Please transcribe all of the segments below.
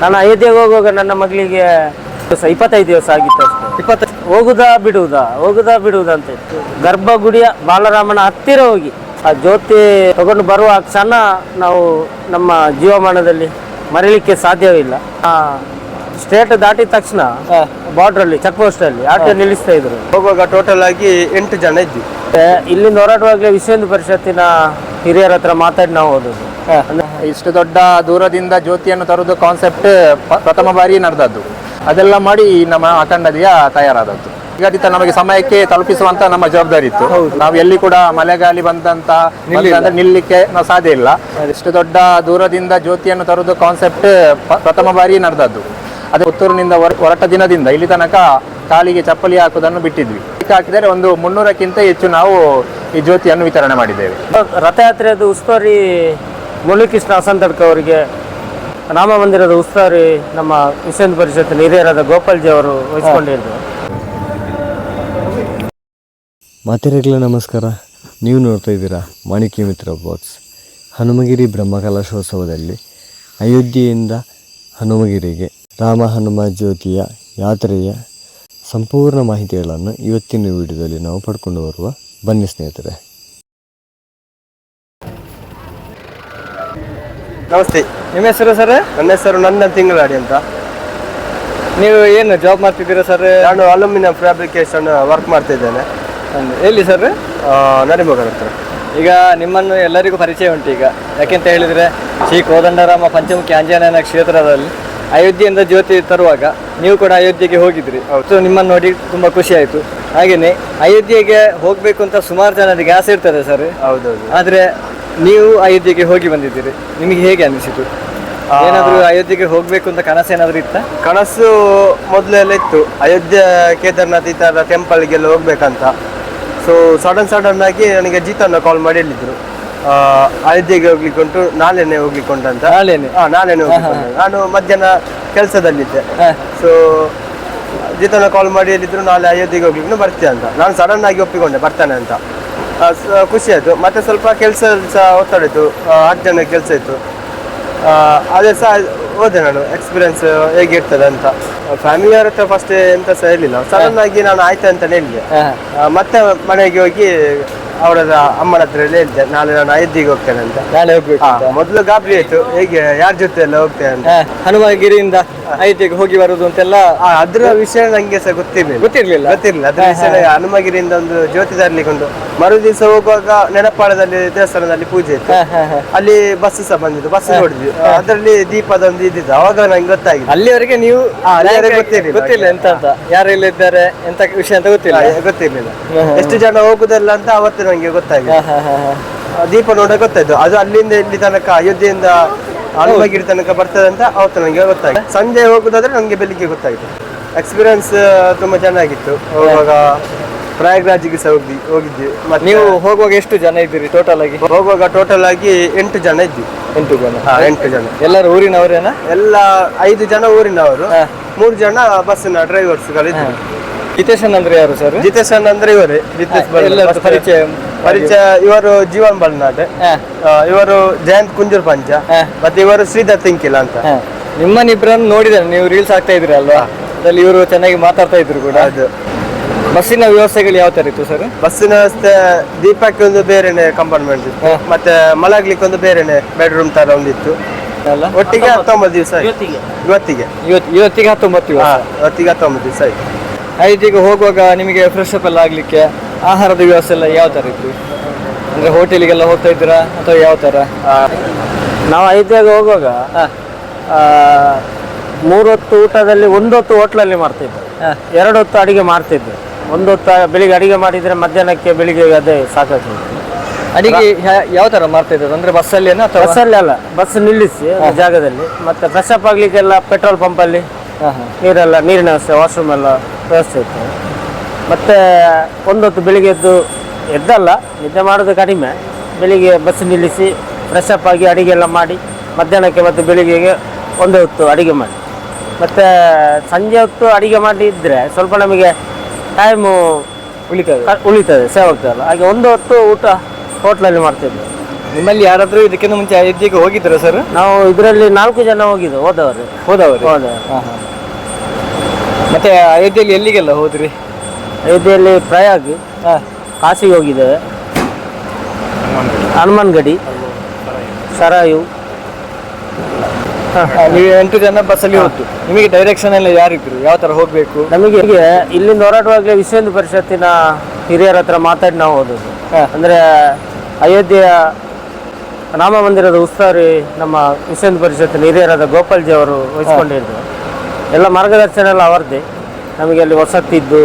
ನಾನು ಅಯೋಧ್ಯೆಗೆ ಹೋಗುವಾಗ ನನ್ನ ಮಗಳಿಗೆ 25 ದಿವಸ ಆಗಿತ್ತು ಅಷ್ಟೇ. ಹೋಗುದಾ ಬಿಡುವುದಾ ಅಂತ ಇತ್ತು. ಗರ್ಭಗುಡಿಯ ಬಾಲರಾಮನ ಹತ್ತಿರ ಹೋಗಿ ಆ ಜ್ಯೋತಿ ತಗೊಂಡು ಬರುವ ಕ್ಷಣ ನಾವು ನಮ್ಮ ಜೀವಮಾನದಲ್ಲಿ ಮರೀಲಿಕ್ಕೆ ಸಾಧ್ಯವಿಲ್ಲ. ಸ್ಟೇಟ್ ದಾಟಿದ ತಕ್ಷಣ ಬಾರ್ಡರ್ ಅಲ್ಲಿ ಚೆಕ್ ಪೋಸ್ಟ್ ಅಲ್ಲಿ ಆಟೋ ನಿಲ್ಲಿಸ್ತಾ ಇದ್ರು. ಹೋಗುವಾಗ ಟೋಟಲ್ ಆಗಿ 8 ಜನ ಇದ್ವಿ. ಇಲ್ಲಿಂದ ಹೊರಡುವಾಗಲೇ ವಿಶ್ವ ಹಿಂದೂ ಪರಿಷತ್ತಿನ ಹಿರಿಯರ ಹತ್ರ ಮಾತಾಡಿ ನಾವು ಹೋದದ್ದು. ಇಷ್ಟು ದೊಡ್ಡ ದೂರದಿಂದ ಜ್ಯೋತಿಯನ್ನು ತರುವುದು ಕಾನ್ಸೆಪ್ಟ್ ಪ್ರಥಮ ಬಾರಿ ನಡೆದದ್ದು. ಅದೆಲ್ಲ ಮಾಡಿ ನಮ್ಮ ಅಖಂಡತೆಯ ತಯಾರಾದದ್ದು. ನಿಗದಿತ ನಮಗೆ ಸಮಯಕ್ಕೆ ತಲುಪಿಸುವಂತ ನಮ್ಮ ಜವಾಬ್ದಾರಿ ಇತ್ತು. ನಾವು ಎಲ್ಲಿ ಕೂಡ ಮಳೆಗಾಲಿ ಬಂದಂತ ನಿಲ್ಲಕ್ಕೆ ನಾವು ಸಾಧ್ಯ ಇಲ್ಲ. ಇಷ್ಟು ದೊಡ್ಡ ದೂರದಿಂದ ಜ್ಯೋತಿಯನ್ನು ತರುವುದು ಕಾನ್ಸೆಪ್ಟ್ ಪ್ರಥಮ ಬಾರಿ ನಡೆದದ್ದು. ಅದೇ ಪುತ್ತೂರಿನಿಂದ ಹೊರಟ ದಿನದಿಂದ ಇಲ್ಲಿ ತನಕ ಕಾಲಿಗೆ ಚಪ್ಪಲಿ ಹಾಕುವುದನ್ನು ಬಿಟ್ಟಿದ್ವಿ. ಹಾಕಿದರೆ ಒಂದು 300ಕ್ಕಿಂತ ಹೆಚ್ಚು ನಾವು ಈ ಜ್ಯೋತಿಯನ್ನು ವಿತರಣೆ ಮಾಡಿದ್ದೇವೆ. ರಥಯಾತ್ರೆಯದು ಉಸ್ತುವಾರಿ ಮುರಳೀಕೃಷ್ಣ ಅಸಂತಡ್ಕ ಅವರಿಗೆ, ರಾಮ ಮಂದಿರದ ಉಸ್ತುವಾರಿ ನಮ್ಮ ವಿಶ್ವ ಹಿಂದೂ ಪರಿಷತ್ತಿನ ಹಿರಿಯರಾದ ಗೋಪಾಲ್ಜಿ ಅವರು ವಹಿಸಿಕೊಂಡಿದ್ರು. ಮಾತೆರೆಗಳ ನಮಸ್ಕಾರ. ನೀವು ನೋಡ್ತಾ ಇದ್ದೀರಾ ಮಾಣಿಕ್ಯ ಮಿತ್ರ ಬಾಕ್ಸ್. ಹನುಮಗಿರಿ ಬ್ರಹ್ಮಕಲಶೋತ್ಸವದಲ್ಲಿ ಅಯೋಧ್ಯೆಯಿಂದ ಹನುಮಗಿರಿಗೆ ರಾಮ ಹನುಮ ಜ್ಯೋತಿಯ ಯಾತ್ರೆಯ ಸಂಪೂರ್ಣ ಮಾಹಿತಿಗಳನ್ನು ಇವತ್ತಿನ ವಿಡಿಯೋದಲ್ಲಿ ನಾವು ಪಡ್ಕೊಂಡು ಬರುವ. ಬನ್ನಿ ಸ್ನೇಹಿತರೆ. ನಮಸ್ತೆ. ನಿಮ್ಮ ಹೆಸರು ಸರ್? ನನ್ನ ಹೆಸರು ನಂದನ್ ತಿಂಗಳಾಡಿ ಅಂತ. ನೀವು ಏನು ಜಾಬ್ ಮಾಡ್ತಿದ್ದೀರಾ ಸರ್? ನಾನು ಅಲ್ಯೂಮಿನಿಯಂ ಫ್ಯಾಬ್ರಿಕೇಶನ್ ವರ್ಕ್ ಮಾಡ್ತಾ ಇದ್ದೇನೆ. ಎಲ್ಲಿ ಸರ್? ನರಿಮಗರ ಹತ್ರ. ಈಗ ನಿಮ್ಮನ್ನು ಎಲ್ಲರಿಗೂ ಪರಿಚಯ ಉಂಟು. ಈಗ ಯಾಕೆಂತ ಹೇಳಿದರೆ ಶ್ರೀ ಕೋದಂಡರಾಮ ಪಂಚಮುಖಿ ಆಂಜನೇಯನ ಕ್ಷೇತ್ರದಲ್ಲಿ ಅಯೋಧ್ಯೆಯಿಂದ ಜ್ಯೋತಿ ತರುವಾಗ ನೀವು ಕೂಡ ಅಯೋಧ್ಯೆಗೆ ಹೋಗಿದ್ರಿ. ಸೊ ನಿಮ್ಮನ್ನು ನೋಡಿ ತುಂಬ ಖುಷಿ ಆಯಿತು. ಹಾಗೆಯೇ ಅಯೋಧ್ಯೆಗೆ ಹೋಗಬೇಕು ಅಂತ ಸುಮಾರು ಜನರಿಗೆ ಆಸೆ ಇರ್ತದೆ ಸರ್. ಹೌದೌದು. ಆದರೆ ನೀವು ಅಯೋಧ್ಯೆಗೆ ಹೋಗಿ ಬಂದಿದ್ದೀರಿ, ನಿಮಗೆ ಹೇಗೆ ಅನಿಸಿತು? ಏನಾದರೂ ಅಯೋಧ್ಯೆಗೆ ಹೋಗಬೇಕು ಅಂತ ಕನಸು ಏನಾದರೂ ಇತ್ತ? ಕನಸು ಮೊದಲೆಲ್ಲ ಇತ್ತು, ಅಯೋಧ್ಯೆ ಕೇದಾರ್ನಾಥ್ ಈ ಥರ ಟೆಂಪಲ್ಗೆಲ್ಲ ಹೋಗ್ಬೇಕಂತ. ಸೊ ಸಡನ್ ಆಗಿ ನನಗೆ ಅಜಿತನ್ನ ಕಾಲ್ ಮಾಡಿ ಹೇಳಿದ್ರು, ಅಯೋಧ್ಯೆಗೆ ಹೋಗ್ಲಿಕ್ಕೆ ಉಂಟು, ನಾಳೆನೇ ಹೋಗ್ಲಿಕ್ಕೆ ಉಂಟಂತ. ನಾಳೆನೇ ಹೋಗ್ಲಿಕ್ಕೆ. ನಾನು ಮಧ್ಯಾಹ್ನ ಕೆಲಸದಲ್ಲಿದ್ದೆ. ಸೊ ಅಜಿತನ್ನ ಕಾಲ್ ಮಾಡಿ ಹೇಳಿದ್ರು ನಾಳೆ ಅಯೋಧ್ಯೆಗೆ ಹೋಗ್ಲಿಕ್ಕೆ ಬರ್ತೀಯ ಅಂತ. ನಾನು ಸಡನ್ ಆಗಿ ಒಪ್ಪಿಕೊಂಡೆ ಬರ್ತಾನೆ ಅಂತ. ಖುಷಿ ಆಯಿತು. ಮತ್ತೆ ಸ್ವಲ್ಪ ಕೆಲಸ ಸಹ ಒತ್ತಡ ಇತ್ತು, 8 ಜನ ಕೆಲಸ ಇತ್ತು. ಅದೇ ಸಹ ಹೋದೆ ನಾನು, ಎಕ್ಸ್ಪೀರಿಯನ್ಸ್ ಹೇಗಿರ್ತದೆ ಅಂತ. ಫ್ಯಾಮಿಲಿಯವ್ರ ಹತ್ರ ಫಸ್ಟ್ ಎಂತ ಸಹ ಹೇಳಿಲ್ಲ, ಸಡನ್ ಆಗಿ ನಾನು ಆಯ್ತು ಅಂತ ಹೇಳಿದೆ. ಮತ್ತೆ ಮನೆಗೆ ಹೋಗಿ ಅವರ ಅಮ್ಮನ ಹತ್ರ ಹೇಳಿದ್ದೆ ನಾಳೆ ನಾನು ಅಯೋಧ್ಯೆಗೆ ಹೋಗ್ತೇನೆ ಅಂತ. ನಾಳೆ ಹೋಗ್ಬೇಕು. ಮೊದಲು ಗಾಬರಿ ಆಯ್ತು, ಹೇಗೆ ಯಾರ ಜೊತೆ ಎಲ್ಲ ಹೋಗ್ತೇನೆ ಅಂತ. ಹನುಮಗಿರಿಯಿಂದ ಅಯೋಧ್ಯೆಗೆ ಹೋಗಿ ಬರುದು ಅಂತೆಲ್ಲ ಅದ್ರ ವಿಷಯ ನಂಗೆ ಸಹ ಗೊತ್ತಿರ್ಲಿಲ್ಲ. ಅದ್ರ ವಿಷಯ ಹನುಮಗಿರಿಯಿಂದ ಒಂದು ಜ್ಯೋತಿ ತರ್ಲಿಕ್ಕೆ ಉಂಟು. ಮರು ದಿವಸ ಹೋಗುವಾಗ ನೆನಪಾಳದಲ್ಲಿ ದೇವಸ್ಥಾನದಲ್ಲಿ ಪೂಜೆ ಇತ್ತು, ಅಲ್ಲಿ ಬಸ್ ಸಹ ಬಂದಿತ್ತು. ಬಸ್ ನೋಡಿದ್ವಿ, ಅದರಲ್ಲಿ ದೀಪದೊಂದು ಇದ್ದಿದ್ದು. ಅವಾಗ ನಂಗೆ ಗೊತ್ತಾಗಿದೆ. ಅಲ್ಲಿವರೆಗೆ ನೀವು ಗೊತ್ತಿಲ್ಲ ಎಂತ ಅಂತ, ಯಾರೆಲ್ಲ ಇದ್ದಾರೆ ಎಂತ ವಿಷಯ ಅಂತ ಗೊತ್ತಿರ್ಲಿಲ್ಲ. ಎಷ್ಟು ಜನ ಹೋಗುದಲ್ಲ ಅಂತ ಅವತ್ತು ನಂಗೆ ಗೊತ್ತಾಗಿದೆ. ದೀಪ ನೋಡಕ್ ಗೊತ್ತಾಯ್ತು. ಅದು ಅಲ್ಲಿಂದ ಇಲ್ಲಿ ತನಕ ಅಯೋಧ್ಯೆಯಿಂದ ಹನುಮಗಿರಿ ತನಕ ಬರ್ತದೆ ಅಂತ ಅವತ್ತು ನಂಗೆ ಗೊತ್ತಾಗಿದೆ. ಸಂಜೆ ಹೋಗುದಾದ್ರೆ ನಂಗೆ ಬೆಳಿಗ್ಗೆ ಗೊತ್ತಾಯ್ತು. ಎಕ್ಸ್ಪೀರಿಯನ್ಸ್ ತುಂಬಾ ಚೆನ್ನಾಗಿತ್ತು. ಹೋಗುವಾಗ ಪ್ರಯಾಗ್ರಾಜ್ಗೆ ಸಹ ಹೋಗಿದ್ವಿ. ಮತ್ತೆ ನೀವು ಹೋಗುವಾಗ ಎಷ್ಟು ಜನ ಇದ್ದೀರಿ ಟೋಟಲ್ ಆಗಿ? ಹೋಗುವಾಗ ಟೋಟಲ್ ಆಗಿ 8 ಜನ ಇದ್ವಿ. 8 ಜನ? 8 ಜನ. ಎಲ್ಲರೂ ಊರಿನವರೇನಾ? ಎಲ್ಲ 5 ಜನ ಊರಿನವರು, 3 ಜನ ಬಸ್ಸಿನ ಡ್ರೈವರ್ಸ್ಗಳಿದ್ರು. ಜಿತೇಶನ್ ಅಂದ್ರೆ ಯಾರು ಸರ್? ಜಿತೇಶನ್ ಅಂದ್ರೆ ಇವರೇ, ಪರಿಚಯ. ಇವರು ಜೀವನ್ ಬಲ್ನಾಡ್, ಇವರು ಜಯಂತ್ ಕುಂಜೂರ್ ಪಂಚ, ಮತ್ತೆ ಇವರು ಶ್ರೀಧರ್ ತಿಂಕಿಲ ಅಂತ. ನಿಮ್ಮನ್ನಿಬ್ಬರನ್ನು ನೋಡಿದ್ದಾರೆ, ನೀವು ರೀಲ್ಸ್ ಆಗ್ತಾ ಇದ್ರಿ ಅಲ್ವಾ, ಅದ್ರಲ್ಲಿ ಇವರು ಚೆನ್ನಾಗಿ ಮಾತಾಡ್ತಾ ಇದ್ರು ಕೂಡ. ಅದು ಬಸ್ಸಿನ ವ್ಯವಸ್ಥೆಗಳು ಯಾವ ತರ ಇತ್ತು ಸರ್? ಬಸ್ಸಿನ ವ್ಯವಸ್ಥೆ ದೀಪಕ್ಕೆ ಒಂದು ಬೇರೆನೆ ಕಂಪಾರ್ಟ್ಮೆಂಟ್ ಇತ್ತು, ಮತ್ತೆ ಮಲಗ್ಲಿಕ್ಕೆ ಒಂದು ಬೇರೆನೆ ಬೆಡ್ರೂಮ್ ತರ ಒಂದಿತ್ತು. ಒಟ್ಟಿಗೆ 19 ದಿವಸ ಇವತ್ತಿಗೆ 19 ದಿವಸ ಆಯ್ತು. ಅಯೋಧ್ಯೆಗೆ ಹೋಗುವಾಗ ನಿಮಗೆ ಫ್ರೆಶ್ ಅಪ್ ಎಲ್ಲ ಆಗ್ಲಿಕ್ಕೆ ಆಹಾರದ ವ್ಯವಸ್ಥೆ ಎಲ್ಲ ಯಾವ ತರ ಇತ್ತು? ಅಂದ್ರೆ ಹೋಟೆಲಿಗೆಲ್ಲ ಹೋಗ್ತಾ ಇದ್ದೀರಾ ಅಥವಾ ಯಾವ ತರ? ನಾವು ಅಯೋಧ್ಯೆಗೆ ಹೋಗುವಾಗ 3 ಹೊತ್ತು ಊಟದಲ್ಲಿ 1 ಹೊತ್ತು ಹೋಟ್ಲಲ್ಲಿ ಮಾಡ್ತಿದ್ದೆ, 2 ಹೊತ್ತು ಅಡಿಗೆ ಮಾಡ್ತಿದ್ದೆ. 1 ಹೊತ್ತು ಬೆಳಿಗ್ಗೆ ಅಡಿಗೆ ಮಾಡಿದ್ರೆ ಮಧ್ಯಾಹ್ನಕ್ಕೆ ಬೆಳಿಗ್ಗೆ ಅದೇ ಸಾಕಾಗ್ತದೆ. ಅಡಿಗೆ ಯಾವ ತರ ಮಾಡ್ತಾ ಇದ್ದದ್ದು? ಅಂದ್ರೆ ಬಸ್ಸಲ್ಲಿ? ಬಸ್ಸಲ್ಲಿ ಅಲ್ಲ, ಬಸ್ ನಿಲ್ಲಿಸಿ ಜಾಗದಲ್ಲಿ. ಮತ್ತೆ ಫ್ರೆಶ್ ಅಪ್ ಆಗ್ಲಿಕ್ಕೆಲ್ಲ ಪೆಟ್ರೋಲ್ ಪಂಪಲ್ಲಿ ನೀರೆಲ್ಲ, ನೀರಿನ ವ್ಯವಸ್ಥೆ, ವಾಶ್ರೂಮ್ ಎಲ್ಲ ವ್ಯವಸ್ಥೆ ಇತ್ತು. ಮತ್ತು 1 ಹೊತ್ತು ಬೆಳಿಗ್ಗೆ ಎದ್ದಲ್ಲ, ನಿದ್ದೆ ಮಾಡೋದು ಕಡಿಮೆ. ಬೆಳಿಗ್ಗೆ ಬಸ್ ನಿಲ್ಲಿಸಿ ಫ್ರೆಶ್ ಅಪ್ ಆಗಿ ಅಡಿಗೆ ಎಲ್ಲ ಮಾಡಿ ಮಧ್ಯಾಹ್ನಕ್ಕೆ ಮತ್ತು ಬೆಳಿಗ್ಗೆಗೆ 1 ಹೊತ್ತು ಅಡಿಗೆ ಮಾಡಿ, ಮತ್ತು ಸಂಜೆ ಹೊತ್ತು ಅಡಿಗೆ ಮಾಡಿದರೆ ಸ್ವಲ್ಪ ನಮಗೆ ಟೈಮು ಉಳಿತದೆ, ಸೇವ್ ಆಗ್ತದಲ್ಲ. ಹಾಗೆ 1 ಹೊತ್ತು ಊಟ ಹೋಟ್ಲಲ್ಲಿ ಮಾಡ್ತಿದ್ದೆ. ನಿಮ್ಮಲ್ಲಿ ಯಾರಾದರೂ ಇದಕ್ಕಿಂತ ಮುಂಚೆ ಅಯೋಧ್ಯೆಗೆ ಹೋಗಿದ್ರು ಸರ್? ನಾವು ಇದರಲ್ಲಿ 4 ಜನ ಹೋದವರು. ಮತ್ತೆ ಅಯೋಧ್ಯೆಯಲ್ಲಿ ಎಲ್ಲಿಗೆಲ್ಲ ಹೋದ್ರಿ? ಅಯೋಧ್ಯೆಯಲ್ಲಿ ಪ್ರಯಾಗ್, ಕಾಶಿಗೆ ಹೋಗಿದ್ದೇವೆ, ಹನುಮಾನ್ ಗಡಿ, ಸರಾಯು. ನೀವು 8 ಜನ ಬಸ್ಸಲ್ಲಿ ಹೋಗ್ತು. ನಿಮಗೆ ಡೈರೆಕ್ಷನ್ ಎಲ್ಲ ಯಾರಿದ್ರು? ಯಾವ ತರ ಹೋಗ್ಬೇಕು? ನಮಗೆ ಇಲ್ಲಿಂದ ಹೊರಡುವಾಗಲೇ ವಿಶ್ವ ಹಿಂದೂ ಪರಿಷತ್ತಿನ ಹಿರಿಯರ ಹತ್ರ ಮಾತಾಡಿ ನಾವು ಹೋದದ್ದು. ಅಂದ್ರೆ ಅಯೋಧ್ಯೆಯ ರಾಮ ಮಂದಿರದ ಉಸ್ತುವಾರಿ ನಮ್ಮ ವಿಶ್ವ ಹಿಂದೂ ಪರಿಷತ್ತಿನ ಹಿರಿಯರಾದ ಗೋಪಾಲ್ಜಿ ಅವರು ವಹಿಸ್ಕೊಂಡಿದ್ರು. ಎಲ್ಲ ಮಾರ್ಗದರ್ಶನ ಎಲ್ಲ ಅವರದ್ದೇ. ನಮಗೆ ಅಲ್ಲಿ ವಸತಿದ್ದು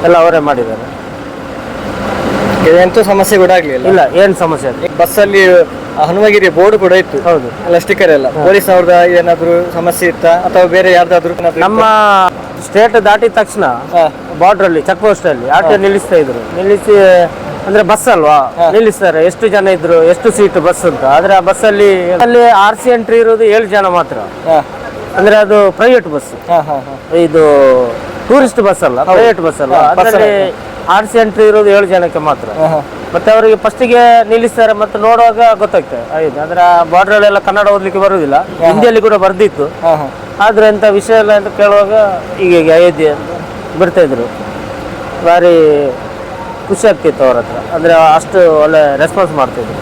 ಎಲ್ಲ ಅವರೇ ಮಾಡಿದ್ದಾರೆ. ಎಂತೂ ಸಮಸ್ಯೆ ಕೂಡ ಆಗ್ಲಿಲ್ಲ? ಇಲ್ಲ, ಏನು ಸಮಸ್ಯೆ ಇಲ್ಲ. ಬಸ್ಸಲ್ಲಿ ಹನುಮಗಿರಿ ಬೋರ್ಡ್ ಕೂಡ ಇತ್ತು. ಹೌದು, ಎಲ್ಲ ಸ್ಟಿಕ್ಕರ್ ಎಲ್ಲ. ಪೊಲೀಸ್ ಅವ್ರದ್ದು ಏನಾದ್ರು ಸಮಸ್ಯೆ ಇತ್ತಾ ಅಥವಾ ಬೇರೆ ಯಾರ್ದಾದ್ರು? ನಮ್ಮ ಸ್ಟೇಟ್ ದಾಟಿದ ತಕ್ಷಣ ಬಾರ್ಡರ್ ಅಲ್ಲಿ ಚೆಕ್ ಪೋಸ್ಟ್ ಅಲ್ಲಿ ಆಟೋ ನಿಲ್ಲಿಸ್ತಾ ಇದ್ರು. ನಿಲ್ಲಿಸಿ ಅಂದ್ರೆ ಬಸ್ ಅಲ್ವಾ, ನಿಲ್ಲಿಸ್ತಾರೆ. ಎಷ್ಟು ಜನ ಇದ್ರು, ಎಷ್ಟು ಸೀಟ್ ಬಸ್ ಅಂತ. ಆದ್ರೆ ಆ ಬಸ್ಸಲ್ಲಿ RC ಎಂಟ್ರಿ ಇರೋದು 7 ಜನ ಮಾತ್ರ. ಅಂದ್ರೆ ಅದು ಪ್ರೈವೇಟ್ ಬಸ್, ಇದು ಟೂರಿಸ್ಟ್ ಬಸ್ ಅಲ್ಲ, ಪ್ರೈವೇಟ್ ಬಸ್ ಅಲ್ಲ. ಅದರಲ್ಲಿ RC ಎಂಟ್ರಿ ಇರೋದು 7 ಜನಕ್ಕೆ ಮಾತ್ರ. ಮತ್ತೆ ಅವರಿಗೆ ಫಸ್ಟಿಗೆ ನಿಲ್ಲಿಸ್ತಾರೆ, ಮತ್ತೆ ನೋಡುವಾಗ ಗೊತ್ತಾಗ್ತದೆ ಆಯ್ತು. ಅಂದ್ರೆ ಬಾರ್ಡರ್ ಎಲ್ಲ ಕನ್ನಡ ಓದ್ಲಿಕ್ಕೆ ಬರುದಿಲ್ಲ, ಹಿಂದಿಯಲ್ಲಿ ಕೂಡ ಬರ್ದಿತ್ತು. ಆದ್ರೆ ಎಂತ ವಿಷಯ ಇಲ್ಲ ಅಂತ ಕೇಳುವಾಗ ಹೀಗೆ ಅಯೋಧ್ಯೆ ಅಂತ ಬಿಡ್ತಾ ಇದ್ರು. ಭಾರಿ ಖುಷಿ ಆಗ್ತಿತ್ತು ಅವ್ರ ಹತ್ರ. ಅಂದ್ರೆ ಅಷ್ಟು ಒಳ್ಳೆ ರೆಸ್ಪಾನ್ಸ್ ಮಾಡ್ತಿದ್ರು.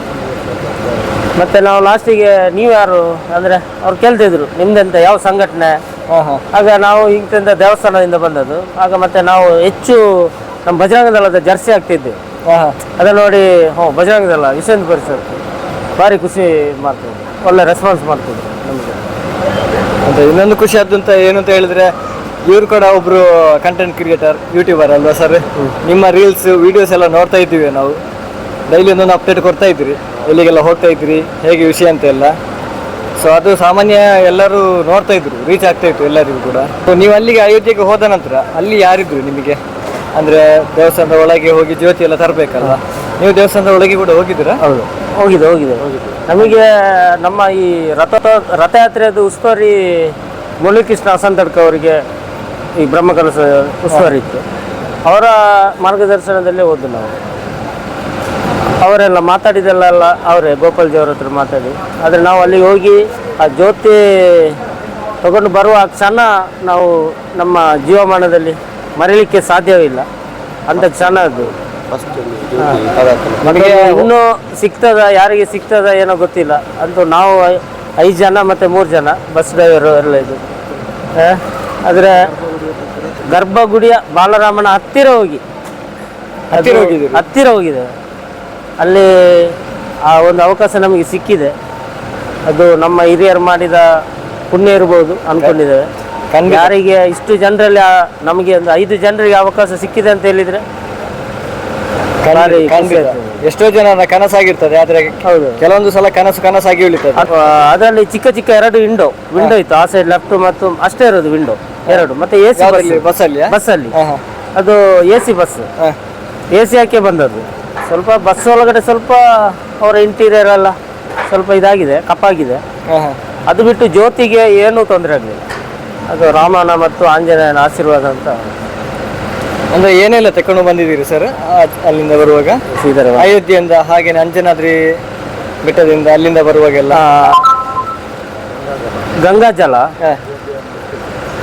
ಮತ್ತೆ ನಾವು ಲಾಸ್ಟಿಗೆ ನೀವು ಯಾರು ಅಂದ್ರೆ ಅವ್ರು ಕೇಳ್ತಿದ್ರು, ನಿಮ್ದೆಂತ ಯಾವ ಸಂಘಟನೆ? ಆಗ ನಾವು ಇಂಥ ದೇವಸ್ಥಾನದಿಂದ ಬಂದದ್ದು. ಆಗ ಮತ್ತೆ ನಾವು ಹೆಚ್ಚು ನಮ್ಮ ಬಜರಂಗ ದಳದ ಜರ್ಸಿ ಆಗ್ತಿದ್ದೆ. ಅದನ್ನ ನೋಡಿ ಬಜರಂಗ ದಳ ವಿಶ್ವ ಹಿಂದೂ ಪರಿಷತ್ ಭಾರಿ ಖುಷಿ ಮಾಡ್ತಿದ್ರು, ಒಳ್ಳೆ ರೆಸ್ಪಾನ್ಸ್ ಮಾಡ್ತಿದ್ರು ನಮಗೆ. ಅಂತ ಇನ್ನೊಂದು ಖುಷಿ ಆದ್ದು ಅಂತ ಏನು ಅಂತ ಹೇಳಿದ್ರೆ, ಇವ್ರು ಕೂಡ ಒಬ್ರು ಕಂಟೆಂಟ್ ಕ್ರಿಯೇಟರ್, ಯೂಟ್ಯೂಬರ್ ಅಲ್ವಾ ಸರ್? ನಿಮ್ಮ ರೀಲ್ಸ್ ವಿಡಿಯೋಸ್ ಎಲ್ಲ ನೋಡ್ತಾ ಇದ್ದೀವಿ ನಾವು. ಡೈಲಿ ಒಂದೊಂದು ಅಪ್ಡೇಟ್ ಕೊಡ್ತಾ ಇದ್ರಿ, ಎಲ್ಲಿಗೆಲ್ಲ ಹೋಗ್ತಾ ಇದ್ರಿ, ಹೇಗೆ ವಿಷಯ ಅಂತ ಎಲ್ಲ. ಸೊ ಅದು ಸಾಮಾನ್ಯ ಎಲ್ಲರೂ ನೋಡ್ತಾ ಇದ್ರು, ರೀಚ್ ಆಗ್ತಾ ಇತ್ತು ಎಲ್ಲರಿಗೂ ಕೂಡ. ಸೊ ನೀವು ಅಲ್ಲಿಗೆ ಅಯೋಧ್ಯೆಗೆ ಹೋದ ನಂತರ ಅಲ್ಲಿ ಯಾರಿದ್ರು ನಿಮಗೆ? ಅಂದ್ರೆ ದೇವಸ್ಥಾನದ ಒಳಗೆ ಹೋಗಿ ಜ್ಯೋತಿ ಎಲ್ಲ ತರಬೇಕಲ್ಲ, ನೀವು ದೇವಸ್ಥಾನದ ಒಳಗೆ ಕೂಡ ಹೋಗಿದ್ದೀರಾ? ಹೌದು, ಹೋಗಿದೆ. ನಮಗೆ ನಮ್ಮ ಈ ರಥಯಾತ್ರೆಯದು ಉಸ್ತುವಾರಿ ಮುರಳೀಕೃಷ್ಣ ಅಸಂತಡ್ಕ ಅವರಿಗೆ ಈ ಬ್ರಹ್ಮಕಲಶ ಉಸ್ತುವಾರಿ ಇತ್ತು. ಅವರ ಮಾರ್ಗದರ್ಶನದಲ್ಲೇ ಹೋದ್ದು ನಾವು. ಅವರೆಲ್ಲ ಮಾತಾಡಿದೆಲ್ಲ ಅವರೇ, ಗೋಪಾಲ್ಜಿ ಅವ್ರ ಹತ್ರ ಮಾತಾಡಿ. ಆದರೆ ನಾವು ಅಲ್ಲಿಗೆ ಹೋಗಿ ಆ ಜ್ಯೋತಿ ತಗೊಂಡು ಬರುವ ಕ್ಷಣ ನಾವು ನಮ್ಮ ಜೀವಮಾನದಲ್ಲಿ ಮರೀಲಿಕ್ಕೆ ಸಾಧ್ಯವಿಲ್ಲ. ಅಂಥ ಕ್ಷಣ ಅದು. ನಮಗೆ ಇನ್ನೂ ಸಿಗ್ತದ, ಯಾರಿಗೆ ಸಿಗ್ತದ ಏನೋ ಗೊತ್ತಿಲ್ಲ. ಅಂತೂ ನಾವು 5 ಜನ ಮತ್ತು 3 ಜನ ಬಸ್ ಡ್ರೈವರು ಎಲ್ಲ ಇದು. ಆದರೆ ಗರ್ಭಗುಡಿಯ ಬಾಲರಾಮನ ಹತ್ತಿರ ಹೋಗಿದೆ. ಅಲ್ಲಿ ಆ ಒಂದು ಅವಕಾಶ ನಮಗೆ ಸಿಕ್ಕಿದೆ. ಅದು ನಮ್ಮ ಹಿರಿಯರು ಮಾಡಿದ ಪುಣ್ಯ ಇರ್ಬೋದು ಅನ್ಕೊಂಡಿದ್ದೇವೆ. ಯಾರಿಗೆ ಇಷ್ಟು ಜನರಲ್ಲಿ ನಮಗೆ ಒಂದು 5 ಜನರಿಗೆ ಅವಕಾಶ ಸಿಕ್ಕಿದೆ ಅಂತ ಹೇಳಿದ್ರೆ ಎಷ್ಟೋ ಜನ ಕನಸಾಗಿರ್ತದೆ. ಆದ್ರೆ ಹೌದು, ಕೆಲವೊಂದು ಸಲ ಕನಸಾಗಿ ಉಳಿತದೆ. ಅದರಲ್ಲಿ ಚಿಕ್ಕ 2 ವಿಂಡೋ ಇತ್ತು. ಆ ಸೈಡ್ ಲೆಫ್ಟ್ ಮತ್ತು ಅಷ್ಟೇ ಇರೋದು ವಿಂಡೋ 2. ಮತ್ತೆ AC ಬಸ್ಸಲ್ಲಿ ಅದು AC ಬಸ್. AC ಹಾಕಿ ಬಂದದ್ದು. ಸ್ವಲ್ಪ ಬಸ್ ಒಳಗಡೆ ಸ್ವಲ್ಪ ಅವರ ಇಂಟೀರಿಯರ್ ಎಲ್ಲ ಸ್ವಲ್ಪ ಇದಾಗಿದೆ, ಕಪ್ಪಾಗಿದೆ. ಅದು ಬಿಟ್ಟು ಜ್ಯೋತಿಗೆ ಏನೂ ತೊಂದರೆ ಆಗಲಿಲ್ಲ. ಅದು ರಾಮನ ಮತ್ತು ಆಂಜನೇಯನ ಆಶೀರ್ವಾದ ಅಂತ. ಅಂದ್ರೆ ಏನೆಲ್ಲ ತಕೊಂಡು ಬಂದಿದ್ದೀರಿ ಸರ್ ಅಲ್ಲಿಂದ ಬರುವಾಗ? ಅಯೋಧ್ಯೆಯಿಂದ, ಹಾಗೇನೆ ಅಂಜನಾದ್ರಿ ಬೆಟ್ಟದಿಂದ ಅಲ್ಲಿಂದ ಬರುವಾಗೆಲ್ಲ ಗಂಗಾಜಲ,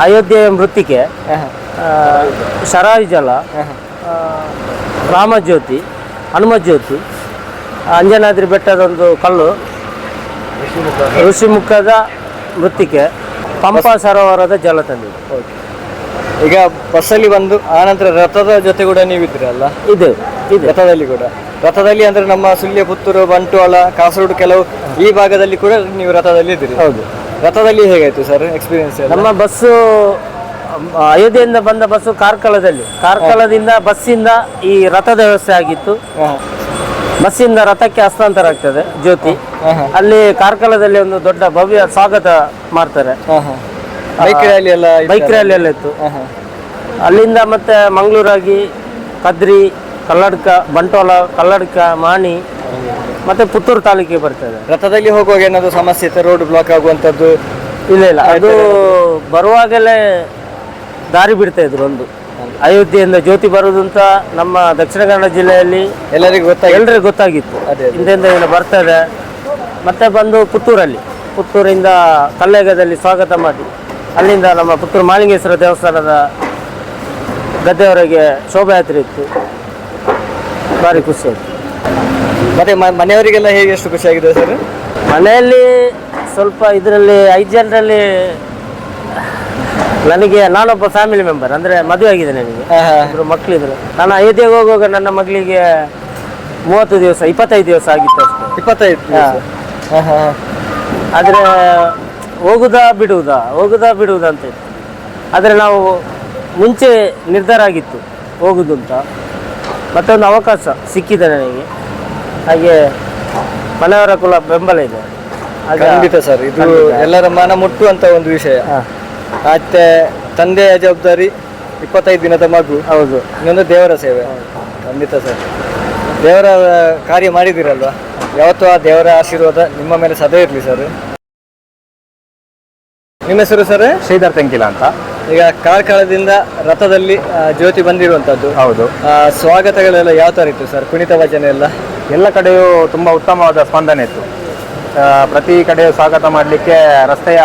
ಅಯೋಧ್ಯೆಯ ಮೃತ್ತಿಕೆ, ಶರಾಯಿ ಜಲ, ರಾಮಜ್ಯೋತಿ, ಹನುಮಜ್ಯೋತಿ, ಅಂಜನಾದ್ರಿ ಬೆಟ್ಟದೊಂದು ಕಲ್ಲು, ಋಷಿಮುಖದ ಮೃತ್ತಿಕೆ, ಪಂಪಾ ಸರೋವರದ ಜಲ ತಂದಿದೆ. ಈಗ ಬಸ್ಸಲ್ಲಿ ಬಂದು ಆನಂತರ ರಥದ ಜೊತೆ ಕೂಡ ನೀವಿದ್ರಲ್ಲ? ಇದೆ. ರಥದಲ್ಲಿ ಕೂಡ, ರಥದಲ್ಲಿ ಅಂದ್ರೆ ನಮ್ಮ ಸುಳ್ಯ, ಪುತ್ತೂರು, ಬಂಟ್ವಾಳ, ಕಾಸರಗೋಡು ಕೆಲವು ಈ ಭಾಗದಲ್ಲಿ ಕೂಡ ನೀವು ರಥದಲ್ಲಿ ಇದ್ದೀರಿ? ಹೌದು. ರಥದಲ್ಲಿ ಹೇಗಾಯ್ತು ಸರ್ ಎಕ್ಸ್ಪೀರಿಯನ್ಸ್? ನಮ್ಮ ಬಸ್ಸು ಅಯೋಧ್ಯೆಯಿಂದ ಬಂದ ಬಸ್ಸು ಕಾರ್ಕಳದಿಂದ ಬಸ್ಸಿಂದ ಈ ರಥದ ವ್ಯವಸ್ಥೆ ಆಗಿತ್ತು. ಬಸ್ಸಿಂದ ರಥಕ್ಕೆ ಹಸ್ತಾಂತರ ಆಗ್ತದೆ ಜ್ಯೋತಿ. ಅಲ್ಲಿ ಕಾರ್ಕಳದಲ್ಲಿ ಒಂದು ದೊಡ್ಡ ಭವ್ಯ ಸ್ವಾಗತ ಮಾಡ್ತಾರೆ. ಬೈಕ್ ರ್ಯಾಲಿ ಎಲ್ಲ ಇತ್ತು. ಅಲ್ಲಿಂದ ಮತ್ತೆ ಮಂಗಳೂರಾಗಿ ಕದ್ರಿ, ಕಲ್ಲಡ್ಕ, ಬಂಟ್ವಾಳ, ಕಲ್ಲಡ್ಕ, ಮಾಣಿ ಮತ್ತೆ ಪುತ್ತೂರು ತಾಲೂಕಿಗೆ ಬರ್ತದೆ. ರಥದಲ್ಲಿ ಹೋಗುವಾಗ ಏನಾದ್ರು ಸಮಸ್ಯೆ ಇತ್ತು? ರೋಡ್ ಬ್ಲಾಕ್ ಆಗುವಂಥದ್ದು? ಇಲ್ಲ. ಅದು ಬರುವಾಗಲೇ ದಾರಿ ಬಿಡ್ತಾ ಇದ್ರು. ಒಂದು ಅಯೋಧ್ಯೆಯಿಂದ ಜ್ಯೋತಿ ಬರುವುದು ಅಂತ ನಮ್ಮ ದಕ್ಷಿಣ ಕನ್ನಡ ಜಿಲ್ಲೆಯಲ್ಲಿ ಎಲ್ಲರಿಗೂ ಎಲ್ರಿಗೂ ಗೊತ್ತಾಗಿತ್ತು. ಹಿಂದೆಯಿಂದ ಏನು ಬರ್ತದೆ. ಮತ್ತೆ ಬಂದು ಪುತ್ತೂರಿಂದ ಕಲ್ಲೇಗದಲ್ಲಿ ಸ್ವಾಗತ ಮಾಡಿ ಅಲ್ಲಿಂದ ನಮ್ಮ ಪುತ್ತೂರು ಮಾಲಿಂಗೇಶ್ವರ ದೇವಸ್ಥಾನದ ಗದ್ದೆಯವರೆಗೆ ಶೋಭಾಯಾತ್ರೆ ಇತ್ತು. ಭಾರಿ ಖುಷಿ ಆಯಿತು. ಮತ್ತೆ ಮನೆಯವರಿಗೆಲ್ಲ ಹೇಗೆ ಎಷ್ಟು ಖುಷಿಯಾಗಿದೆ ಸರ್? ಮನೆಯಲ್ಲಿ ಸ್ವಲ್ಪ ಇದರಲ್ಲಿ 5 ಜನರಲ್ಲಿ ನನಗೆ ನಾನೊಬ್ಬ ಫ್ಯಾಮಿಲಿ ಮೆಂಬರ್, ಅಂದರೆ ಮದುವೆ ಆಗಿದೆ ನನಗೆ, ಇಬ್ಬರು ಮಕ್ಕಳಿದ್ರು. ನಾನು ಅಯೋಧ್ಯೆಗೆ ಹೋಗುವಾಗ ನನ್ನ ಮಗಳಿಗೆ 25 ದಿವಸ ಆಗಿತ್ತು ಅಷ್ಟೇ. 25? ಆದರೆ ಹೋಗುದಾ ಬಿಡುವುದಾ ಅಂತ ಇತ್ತು. ಆದರೆ ನಾವು ಮುಂಚೆ ನಿರ್ಧಾರ ಆಗಿತ್ತು ಹೋಗುದು ಅಂತ. ಮತ್ತೊಂದು ಅವಕಾಶ ಸಿಕ್ಕಿದೆ ನನಗೆ, ಹಾಗೆ ಮನೆಯವರ ಕುಲ ಬೆಂಬಲ ಇದೆ. ಖಂಡಿತ ಸರ್, ಇದು ಎಲ್ಲರ ಮನ ಮುಟ್ಟುವಂತ ಒಂದು ವಿಷಯ. ಮತ್ತೆ ತಂದೆಯ ಜವಾಬ್ದಾರಿ, 25 ದಿನದ ಮಗು, ಹೌದು, ಇನ್ನೊಂದು ದೇವರ ಸೇವೆ. ಖಂಡಿತ ಸರ್, ದೇವರ ಕಾರ್ಯ ಮಾಡಿದಿರಲ್ವಾ, ಯಾವತ್ತೂ ಆ ದೇವರ ಆಶೀರ್ವಾದ ನಿಮ್ಮ ಮೇಲೆ ಸದಾ ಇರಲಿ ಸರ್. ನಿಮ್ಮ ಹೆಸರು ಸರ್? ಶ್ರೀಧರ್ ತೆಂಕಿಲ ಅಂತ. ಈಗ ಕಾರ್ಕಳದಿಂದ ರಥದಲ್ಲಿ ಜ್ಯೋತಿ ಬಂದಿರುವಂತದ್ದು. ಹೌದು. ಸ್ವಾಗತಗಳೆಲ್ಲ ಯಾವ ತರ ಇತ್ತು ಸರ್? ಕುಣಿತ ಭಜನೆ ಎಲ್ಲ ಕಡೆಯೂ ತುಂಬಾ ಉತ್ತಮವಾದ ಸ್ಪಂದನೆ ಇತ್ತು. ಪ್ರತಿ ಕಡೆ ಸ್ವಾಗತ ಮಾಡಲಿಕ್ಕೆ ರಸ್ತೆಯ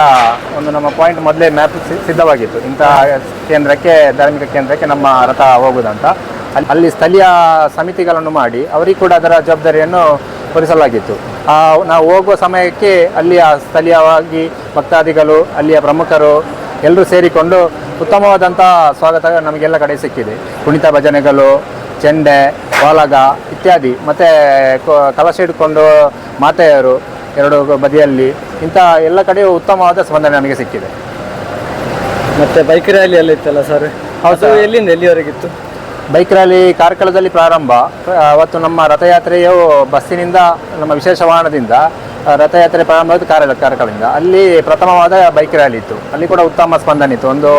ಒಂದು ನಮ್ಮ ಪಾಯಿಂಟ್ ಮೊದಲೇ ಮ್ಯಾಪ್ ಸಿದ್ಧವಾಗಿತ್ತು. ಇಂತಹ ಕೇಂದ್ರಕ್ಕೆ, ಧಾರ್ಮಿಕ ಕೇಂದ್ರಕ್ಕೆ ನಮ್ಮ ರಥ ಹೋಗುದಂತ. ಅಲ್ಲಿ ಸ್ಥಳೀಯ ಸಮಿತಿಗಳನ್ನು ಮಾಡಿ ಅವರಿಗೆ ಕೂಡ ಅದರ ಜವಾಬ್ದಾರಿಯನ್ನು ಹೊರಿಸಲಾಗಿತ್ತು. ನಾವು ಹೋಗುವ ಸಮಯಕ್ಕೆ ಅಲ್ಲಿಯ ಸ್ಥಳೀಯವಾಗಿ ಭಕ್ತಾದಿಗಳು, ಅಲ್ಲಿಯ ಪ್ರಮುಖರು ಎಲ್ಲರೂ ಸೇರಿಕೊಂಡು ಉತ್ತಮವಾದಂಥ ಸ್ವಾಗತ ನಮಗೆಲ್ಲ ಕಡೆ ಸಿಕ್ಕಿದೆ. ಕುಣಿತ ಭಜನೆಗಳು, ಚೆಂಡೆ, ವಾಲಗ ಇತ್ಯಾದಿ, ಮತ್ತು ಕಲಶ ಇಟ್ಕೊಂಡು ಮಾತೆಯರು ಎರಡು ಬದಿಯಲ್ಲಿ, ಇಂಥ ಎಲ್ಲ ಕಡೆಯೂ ಉತ್ತಮವಾದ ಸ್ಪಂದನೆ ನಮಗೆ ಸಿಕ್ಕಿದೆ. ಮತ್ತು ಬೈಕ್ ರ್ಯಾಲಿ ಎಲ್ಲ ಇತ್ತಲ್ಲ ಸರ್? ಹೌದು. ಎಲ್ಲಿಂದ ಎಲ್ಲಿವರೆಗಿತ್ತು? ಬೈಕ್ ರ್ಯಾಲಿ ಕಾರ್ಕಳದಲ್ಲಿ ಪ್ರಾರಂಭ. ಅವತ್ತು ನಮ್ಮ ರಥಯಾತ್ರೆಯು ಬಸ್ಸಿನಿಂದ, ನಮ್ಮ ವಿಶೇಷ ವಾಹನದಿಂದ ರಥಯಾತ್ರೆ ಪ್ರಾರಂಭ ಆಯಿತು ಕಾರ್ಕಳದಿಂದ. ಅಲ್ಲಿ ಪ್ರಥಮವಾದ ಬೈಕ್ ರ್ಯಾಲಿ ಇತ್ತು. ಅಲ್ಲಿ ಕೂಡ ಉತ್ತಮ ಸ್ಪಂದನೆ ಇತ್ತು. ಒಂದು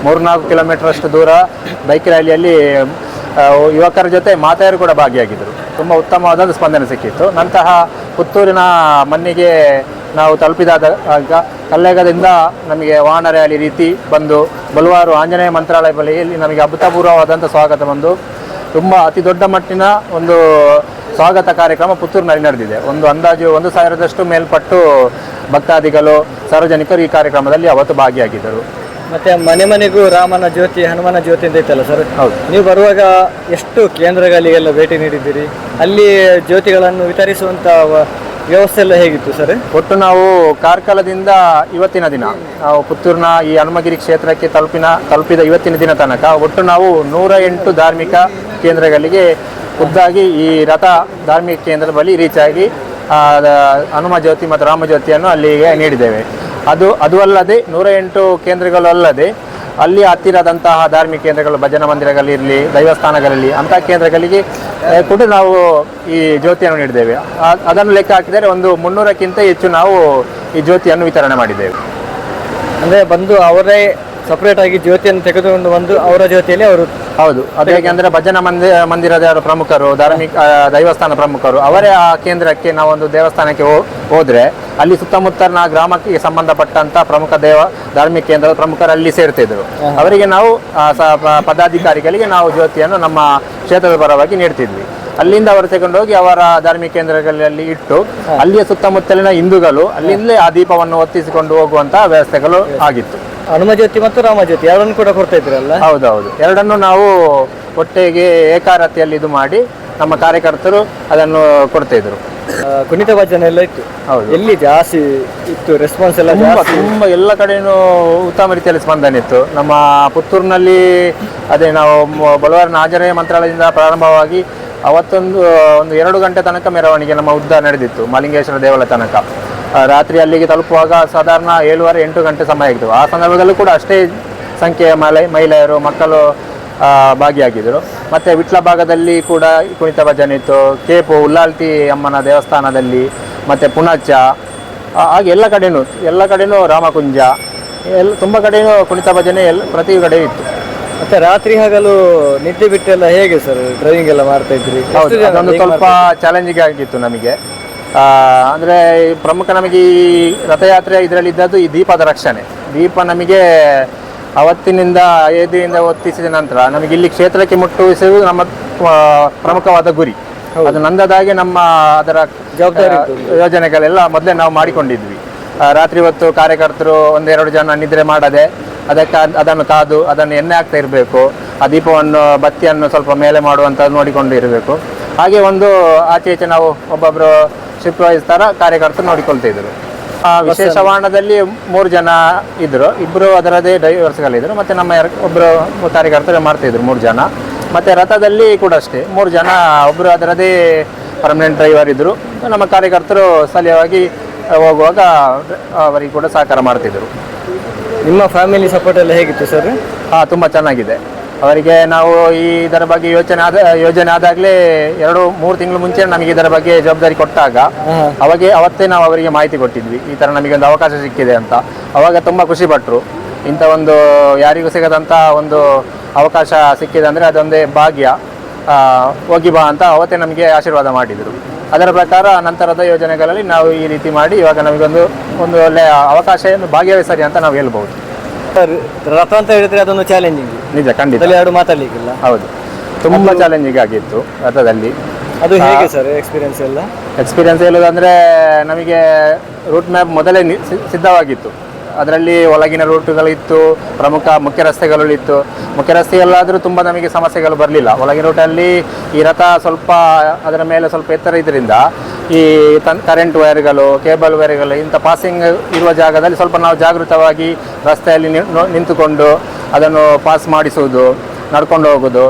3-4 ಕಿಲೋಮೀಟರ್ ಅಷ್ಟು ದೂರ ಬೈಕ್ ರ್ಯಾಲಿಯಲ್ಲಿ ಯುವಕರ ಜೊತೆ ಮಾತೆಯರು ಕೂಡ ಭಾಗಿಯಾಗಿದ್ದರು. ತುಂಬ ಉತ್ತಮವಾದ ಸ್ಪಂದನೆ ಸಿಕ್ಕಿತ್ತು. ನಂತರ ಪುತ್ತೂರಿನ ಮಣ್ಣಿಗೆ ನಾವು ತಲುಪಿದಾದ ಕಲ್ಲೇಗದಿಂದ ನಮಗೆ ವಾಹನ ರ್ಯಾಲಿ ರೀತಿ ಬಂದು ಬಲವಾರು ಆಂಜನೇಯ ಮಂತ್ರಾಲಯ ಬಳಿಯಲ್ಲಿ ನಮಗೆ ಅಭೂತಪೂರ್ವವಾದಂಥ ಸ್ವಾಗತ ಬಂದು ತುಂಬ ಅತಿ ದೊಡ್ಡ ಮಟ್ಟಿನ ಒಂದು ಸ್ವಾಗತ ಕಾರ್ಯಕ್ರಮ ಪುತ್ತೂರಿನಲ್ಲಿ ನಡೆದಿದೆ. ಒಂದು ಅಂದಾಜು 1,000ದಷ್ಟು ಮೇಲ್ಪಟ್ಟು ಭಕ್ತಾದಿಗಳು, ಸಾರ್ವಜನಿಕರು ಈ ಕಾರ್ಯಕ್ರಮದಲ್ಲಿ ಅವತ್ತು ಭಾಗಿಯಾಗಿದ್ದರು. ಮತ್ತು ಮನೆಗೂ ರಾಮನ ಜ್ಯೋತಿ, ಹನುಮನ ಜ್ಯೋತಿ ಅಂತ ಇತ್ತಲ್ಲ ಸರ್? ಹೌದು. ನೀವು ಬರುವಾಗ ಎಷ್ಟು ಕೇಂದ್ರಗಳಿಗೆಲ್ಲ ಭೇಟಿ ನೀಡಿದ್ದೀರಿ? ಅಲ್ಲಿ ಜ್ಯೋತಿಗಳನ್ನು ವಿತರಿಸುವಂಥ ವ್ಯವಸ್ಥೆ ಎಲ್ಲ ಹೇಗಿತ್ತು ಸರ್? ಒಟ್ಟು ನಾವು ಕಾರ್ಕಳದಿಂದ ಇವತ್ತಿನ ದಿನ ನಾವು ಪುತ್ತೂರಿನ ಈ ಹನುಮಗಿರಿ ಕ್ಷೇತ್ರಕ್ಕೆ ತಲುಪಿದ ಇವತ್ತಿನ ದಿನ ತನಕ ಒಟ್ಟು ನಾವು 108 ಧಾರ್ಮಿಕ ಕೇಂದ್ರಗಳಿಗೆ ಖುದ್ದಾಗಿ ಈ ರಥ ಧಾರ್ಮಿಕ ಕೇಂದ್ರದ ಬಳಿ ರೀಚ್ ಆಗಿ ಹನುಮ ಜ್ಯೋತಿ ಮತ್ತು ರಾಮ ಜ್ಯೋತಿಯನ್ನು ಅಲ್ಲಿಗೆ ನೀಡಿದ್ದೇವೆ. ಅದು ಅಲ್ಲದೆ 108 ಕೇಂದ್ರಗಳು ಅಲ್ಲದೆ ಅಲ್ಲಿ ಹತ್ತಿರದಂತಹ ಧಾರ್ಮಿಕ ಕೇಂದ್ರಗಳು, ಭಜನಾ ಮಂದಿರಗಳಿರಲಿ, ದೈವಸ್ಥಾನಗಳಲ್ಲಿ ಅಂತಹ ಕೇಂದ್ರಗಳಿಗೆ ಕೂಡ ನಾವು ಈ ಜ್ಯೋತಿಯನ್ನು ನೀಡಿದ್ದೇವೆ. ಅದನ್ನು ಲೆಕ್ಕ ಹಾಕಿದರೆ ಒಂದು 300ಕ್ಕಿಂತ ಹೆಚ್ಚು ನಾವು ಈ ಜ್ಯೋತಿಯನ್ನು ವಿತರಣೆ ಮಾಡಿದ್ದೇವೆ. ಅಂದರೆ ಬಂದು ಅವರೇ ಸಪ್ರೇಟ್ ಆಗಿ ಜ್ಯೋತಿಯನ್ನು ತೆಗೆದುಕೊಂಡು ಬಂದು ಅವರ ಜ್ಯೋತಿಯಲ್ಲಿ ಅವರು. ಹೌದು. ಅದು ಹೇಗೆಂದರೆ ಭಜನಾ ಮಂದಿರದ ಪ್ರಮುಖರು, ಧಾರ್ಮಿಕ ದೈವಸ್ಥಾನ ಪ್ರಮುಖರು ಅವರೇ ಆ ಕೇಂದ್ರಕ್ಕೆ, ನಾವೊಂದು ದೇವಸ್ಥಾನಕ್ಕೆ ಹೋದರೆ ಅಲ್ಲಿ ಸುತ್ತಮುತ್ತಲಿನ ಗ್ರಾಮಕ್ಕೆ ಸಂಬಂಧಪಟ್ಟಂಥ ಪ್ರಮುಖ ಧಾರ್ಮಿಕ ಕೇಂದ್ರದ ಪ್ರಮುಖರು ಅಲ್ಲಿ ಸೇರ್ತಿದ್ರು. ಅವರಿಗೆ ನಾವು ಪದಾಧಿಕಾರಿಗಳಿಗೆ ನಾವು ಜ್ಯೋತಿಯನ್ನು ನಮ್ಮ ಕ್ಷೇತ್ರದ ಪರವಾಗಿ ನೀಡ್ತಿದ್ವಿ. ಅಲ್ಲಿಂದ ಅವರು ತಗೊಂಡೋಗಿ ಅವರ ಧಾರ್ಮಿಕ ಕೇಂದ್ರಗಳಲ್ಲಿ ಇಟ್ಟು ಅಲ್ಲಿಯ ಸುತ್ತಮುತ್ತಲಿನ ಹಿಂದೂಗಳು ಅಲ್ಲಿಂದಲೇ ಆ ದೀಪವನ್ನು ಹೊತ್ತಿಸಿಕೊಂಡು ಹೋಗುವಂತಹ ವ್ಯವಸ್ಥೆಗಳು ಆಗಿತ್ತು. ಹನುಮ ಜ್ಯೋತಿ ಮತ್ತು ರಾಮ ಜ್ಯೋತಿ ಎರಡನ್ನು ಕೂಡ ಕೊಡ್ತಾ ಇದ್ರಲ್ಲ? ಹೌದೌದು, ಎರಡನ್ನು ನಾವು ಒಟ್ಟಿಗೆ ಏಕಾರತಿಯಲ್ಲಿ ಇದು ಮಾಡಿ ನಮ್ಮ ಕಾರ್ಯಕರ್ತರು ಅದನ್ನು ಕೊಡ್ತಾ ಇದ್ರು. ಕುಣಿತ ಭಜನೆ ಎಲ್ಲ ಇತ್ತು. ಹೌದು. ಎಲ್ಲಿ ಜಾಸ್ತಿ ಇತ್ತು ರೆಸ್ಪಾನ್ಸ್ ಎಲ್ಲ? ತುಂಬ ಎಲ್ಲ ಕಡೆಯೂ ಉತ್ತಮ ರೀತಿಯಲ್ಲಿ ಸ್ಪಂದನೆ ಇತ್ತು. ನಮ್ಮ ಪುತ್ತೂರಿನಲ್ಲಿ ಅದೇ ನಾವು ಬಲವಾರಿನ ಆಂಜನೇಯ ಮಂತ್ರಾಲಯದಿಂದ ಪ್ರಾರಂಭವಾಗಿ ಅವತ್ತೊಂದು 2 ಗಂಟೆ ತನಕ ಮೆರವಣಿಗೆ ನಮ್ಮ ಉದ್ದ ನಡೆದಿತ್ತು ಮಾಲಿಂಗೇಶ್ವರ ದೇವಾಲಯ ತನಕ. ರಾತ್ರಿ ಅಲ್ಲಿಗೆ ತಲುಪುವಾಗ ಸಾಧಾರಣ 7:30-8 ಗಂಟೆ ಸಮಯ ಆಗಿತ್ತು. ಆ ಸಂದರ್ಭದಲ್ಲೂ ಕೂಡ ಅಷ್ಟೇ ಸಂಖ್ಯೆಯ ಮಹಿಳೆಯರು, ಮಕ್ಕಳು ಭಾಗಿಯಾಗಿದ್ದರು. ಮತ್ತು ವಿಟ್ಲ ಭಾಗದಲ್ಲಿ ಕೂಡ ಕುಣಿತ ಭಜನೆ ಇತ್ತು. ಕೇಪು ಉಲ್ಲಾಲ್ತಿ ಅಮ್ಮನ ದೇವಸ್ಥಾನದಲ್ಲಿ, ಮತ್ತು ಪುಣಚ, ಹಾಗೆ ಎಲ್ಲ ಕಡೆಯೂ ರಾಮಕುಂಜ, ತುಂಬ ಕಡೆಯೂ ಕುಣಿತ ಭಜನೆ ಪ್ರತಿ ಕಡೆ ಇತ್ತು. ಮತ್ತು ರಾತ್ರಿ ಹಗಲು ನಿದ್ದೆ ಬಿಟ್ಟೆಲ್ಲ ಹೇಗೆ ಸರ್ ಡ್ರೈವಿಂಗ್ ಎಲ್ಲ ಮಾಡ್ತಾ ಇದ್ರಿ? ಹೌದು, ಅದೊಂದು ಸ್ವಲ್ಪ ಚಾಲೆಂಜಿಂಗ್ ಆಗಿತ್ತು ನಮಗೆ. ಅಂದರೆ ಪ್ರಮುಖ ನಮಗೆ ಈ ರಥಯಾತ್ರೆ ಇದರಲ್ಲಿದ್ದದ್ದು ಈ ದೀಪದ ರಕ್ಷಣೆ. ದೀಪ ನಮಗೆ ಅವತ್ತಿನಿಂದ ಅಯೋಧ್ಯೆಯಿಂದ ಒತ್ತಿಸಿದ ನಂತರ ನಮಗೆ ಇಲ್ಲಿ ಕ್ಷೇತ್ರಕ್ಕೆ ಮುಟ್ಟುವಿಸುವುದು ನಮ್ಮ ಪ್ರಮುಖವಾದ ಗುರಿ. ಅದು ನಂದದಾಗಿ ನಮ್ಮ ಅದರ ಜವಾಬ್ದಾರಿ ಯೋಜನೆಗಳೆಲ್ಲ ಮೊದಲೇ ನಾವು ಮಾಡಿಕೊಂಡಿದ್ವಿ. ರಾತ್ರಿ ಹೊತ್ತು ಕಾರ್ಯಕರ್ತರು ಒಂದೆರಡು ಜನ ನಿದ್ರೆ ಮಾಡದೆ ಅದನ್ನು ಕಾದು ಅದನ್ನು ಎಣ್ಣೆ ಹಾಕ್ತಾ ಇರಬೇಕು. ಆ ದೀಪವನ್ನು ಬತ್ತಿಯನ್ನು ಸ್ವಲ್ಪ ಮೇಲೆ ಮಾಡುವಂಥದ್ದು ನೋಡಿಕೊಂಡು ಇರಬೇಕು. ಹಾಗೆ ಒಂದು ಆಚೆ ಈಚೆ ನಾವು ಒಬ್ಬೊಬ್ಬರು ಶಿಫ್ಟ್ ವೈಸ್ ಥರ ಕಾರ್ಯಕರ್ತರು ನೋಡಿಕೊಳ್ತಿದ್ರು. ವಿಶೇಷ ವಾಹನದಲ್ಲಿ 3 ಜನ ಇದ್ದರು, 2 ಅದರದೇ ಡ್ರೈವರ್ಸ್ಗಳಿದ್ರು, ಮತ್ತು ನಮ್ಮ ಒಬ್ಬರು ಕಾರ್ಯಕರ್ತರು ಮಾಡ್ತಿದ್ರು 3 ಜನ. ಮತ್ತು ರಥದಲ್ಲಿ ಕೂಡ ಅಷ್ಟೇ 3 ಜನ, ಒಬ್ಬರು ಅದರದೇ ಪರ್ಮನೆಂಟ್ ಡ್ರೈವರ್ ಇದ್ದರು. ನಮ್ಮ ಕಾರ್ಯಕರ್ತರು ಸ್ಥಳೀಯವಾಗಿ ಹೋಗುವಾಗ ಅವರಿಗೆ ಕೂಡ ಸಹಕಾರ ಮಾಡ್ತಿದ್ರು. ನಿಮ್ಮ ಫ್ಯಾಮಿಲಿ ಸಪೋರ್ಟ್ ಎಲ್ಲ ಹೇಗಿತ್ತು ಸರ್? ಹಾಂ, ತುಂಬ ಚೆನ್ನಾಗಿದೆ. ಅವರಿಗೆ ನಾವು ಇದರ ಬಗ್ಗೆ ಯೋಜನೆ ಆದಾಗಲೇ 2-3 ತಿಂಗಳು ಮುಂಚೆ ನಮಗೆ ಇದರ ಬಗ್ಗೆ ಜವಾಬ್ದಾರಿ ಕೊಟ್ಟಾಗ ಅವತ್ತೇ ನಾವು ಅವರಿಗೆ ಮಾಹಿತಿ ಕೊಟ್ಟಿದ್ವಿ, ಈ ಥರ ನಮಗೆ ಒಂದು ಅವಕಾಶ ಸಿಕ್ಕಿದೆ ಅಂತ. ಅವಾಗ ತುಂಬ ಖುಷಿ ಪಟ್ಟರು. ಇಂಥ ಒಂದು ಯಾರಿಗೂ ಸಿಗದಂಥ ಒಂದು ಅವಕಾಶ ಸಿಕ್ಕಿದೆ ಅಂದರೆ ಅದೊಂದೇ ಭಾಗ್ಯ, ಹೋಗಿ ಬಾ ಅಂತ ಅವತ್ತೇ ನಮಗೆ ಆಶೀರ್ವಾದ ಮಾಡಿದರು. ಅದರ ಪ್ರಕಾರ ನಂತರದ ಯೋಜನೆಗಳಲ್ಲಿ ನಾವು ಈ ರೀತಿ ಮಾಡಿ ಇವಾಗ ನಮಗೊಂದು ಒಳ್ಳೆಯ ಅವಕಾಶ ಭಾಗ್ಯವೇ ಅಂತ ನಾವು ಹೇಳ್ಬೋದು. ರಥ ಅಂತ ಹೇಳಿದ್ರೆ ಅದೊಂದು ಚಾಲೆಂಜಿಂಗ್. ನಿಜ, ಖಂಡಿತ. 2 ಮಾತಾಡ್ಲಿಕ್ಕಿಲ್ಲ. ಹೌದು, ತುಂಬ ಚಾಲೆಂಜಿಂಗ್ ಆಗಿತ್ತು ರಥದಲ್ಲಿ. ಅದು ಹೇಗೆ ಸರ್ ಎಕ್ಸ್ಪೀರಿಯನ್ಸ್ ಎಲ್ಲ? ಎಕ್ಸ್ಪೀರಿಯನ್ಸ್ ಹೇಳೋದಂದರೆ ನಮಗೆ ರೂಟ್ ಮ್ಯಾಪ್ ಮೊದಲೇ ಸಿದ್ಧವಾಗಿತ್ತು. ಅದರಲ್ಲಿ ಒಳಗಿನ ರೂಟುಗಳಿತ್ತು, ಮುಖ್ಯ ರಸ್ತೆಗಳಿತ್ತು. ಮುಖ್ಯ ರಸ್ತೆಯಲ್ಲಾದರೂ ತುಂಬ ನಮಗೆ ಸಮಸ್ಯೆಗಳು ಬರಲಿಲ್ಲ. ಒಳಗಿನ ರೂಟಲ್ಲಿ ಈ ರಥ ಸ್ವಲ್ಪ ಅದರ ಮೇಲೆ ಸ್ವಲ್ಪ ಎತ್ತರ ಇದರಿಂದ ಈ ಕರೆಂಟ್ ವೈರ್ಗಳು, ಕೇಬಲ್ ವೈರ್ಗಳು ಇಂಥ ಪಾಸಿಂಗ್ ಇರುವ ಜಾಗದಲ್ಲಿ ಸ್ವಲ್ಪ ನಾವು ಜಾಗೃತವಾಗಿ ರಸ್ತೆಯಲ್ಲಿ ನಿಂತುಕೊಂಡು ಅದನ್ನು ಪಾಸ್ ಮಾಡಿಸುವುದು, ನಡ್ಕೊಂಡು ಹೋಗೋದು,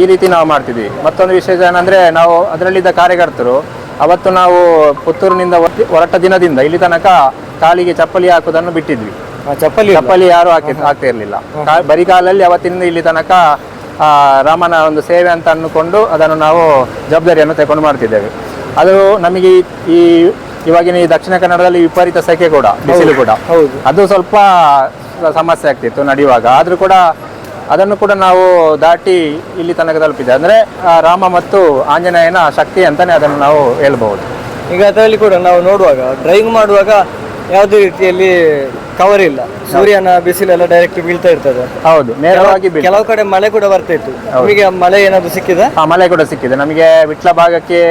ಈ ರೀತಿ ನಾವು ಮಾಡ್ತಿದ್ವಿ. ಮತ್ತೊಂದು ವಿಶೇಷ ಏನಂದರೆ, ನಾವು ಅದರಲ್ಲಿದ್ದ ಕಾರ್ಯಕರ್ತರು ಅವತ್ತು ನಾವು ಪುತ್ತೂರಿನಿಂದ ಹೊರಟ ದಿನದಿಂದ ಇಲ್ಲಿ ತನಕ ಕಾಲಿಗೆ ಚಪ್ಪಲಿ ಹಾಕುವುದನ್ನು ಬಿಟ್ಟಿದ್ವಿ. ಚಪ್ಪಲಿ ಯಾರು ಹಾಕ್ತಾ ಇರಲಿಲ್ಲ. ಬರೀ ಕಾಲಲ್ಲಿ ಅವತ್ತಿನಿಂದ ಇಲ್ಲಿ ತನಕ ರಾಮನ ಒಂದು ಸೇವೆ ಅಂತ ಅಂದುಕೊಂಡು ಅದನ್ನು ನಾವು ಜವಾಬ್ದಾರಿಯನ್ನು ತಗೊಂಡು ಮಾಡ್ತಿದ್ದೇವೆ. ಅದು ನಮಗೆ ಇವಾಗಿನ ಈ ದಕ್ಷಿಣ ಕನ್ನಡದಲ್ಲಿ ವಿಪರೀತ ಸೆಕೆ ಕೂಡ, ಬಿಸಿಲು ಕೂಡ, ಅದು ಸ್ವಲ್ಪ ಸಮಸ್ಯೆ ಆಗ್ತಿತ್ತು ನಡೆಯುವಾಗ. ಆದರೂ ಕೂಡ ಅದನ್ನು ಕೂಡ ನಾವು ದಾಟಿ ಇಲ್ಲಿ ತನಕ ತಲುಪಿದೆ. ಅಂದರೆ ರಾಮ ಮತ್ತು ಆಂಜನೇಯನ ಶಕ್ತಿ ಅಂತಲೇ ಅದನ್ನು ನಾವು ಹೇಳ್ಬೋದು. ಈಗ ಅದರಲ್ಲಿ ಕೂಡ ನಾವು ನೋಡುವಾಗ ಡ್ರೈವಿಂಗ್ ಮಾಡುವಾಗ ಯಾವುದೇ ರೀತಿಯಲ್ಲಿ ಕವರ್ ಇಲ್ಲ, ಸೂರ್ಯನ ಬಿಸಿಲೆಲ್ಲ ಡೈರೆಕ್ಟ್ ಬೀಳ್ತಾ ಇರ್ತದೆ. ಹೌದು, ನೇರವಾಗಿ ಕೆಲವು ಕಡೆ ಮಳೆ ಕೂಡ ಬರ್ತಾ ಇತ್ತು. ನಮಗೆ ಮಳೆ ಏನಾದ್ರು ಸಿಕ್ಕಿದೆ? ಮಳೆ ಕೂಡ ಸಿಕ್ಕಿದೆ. ನಮಗೆ ವಿಟ್ಲ ಭಾಗಕ್ಕೆ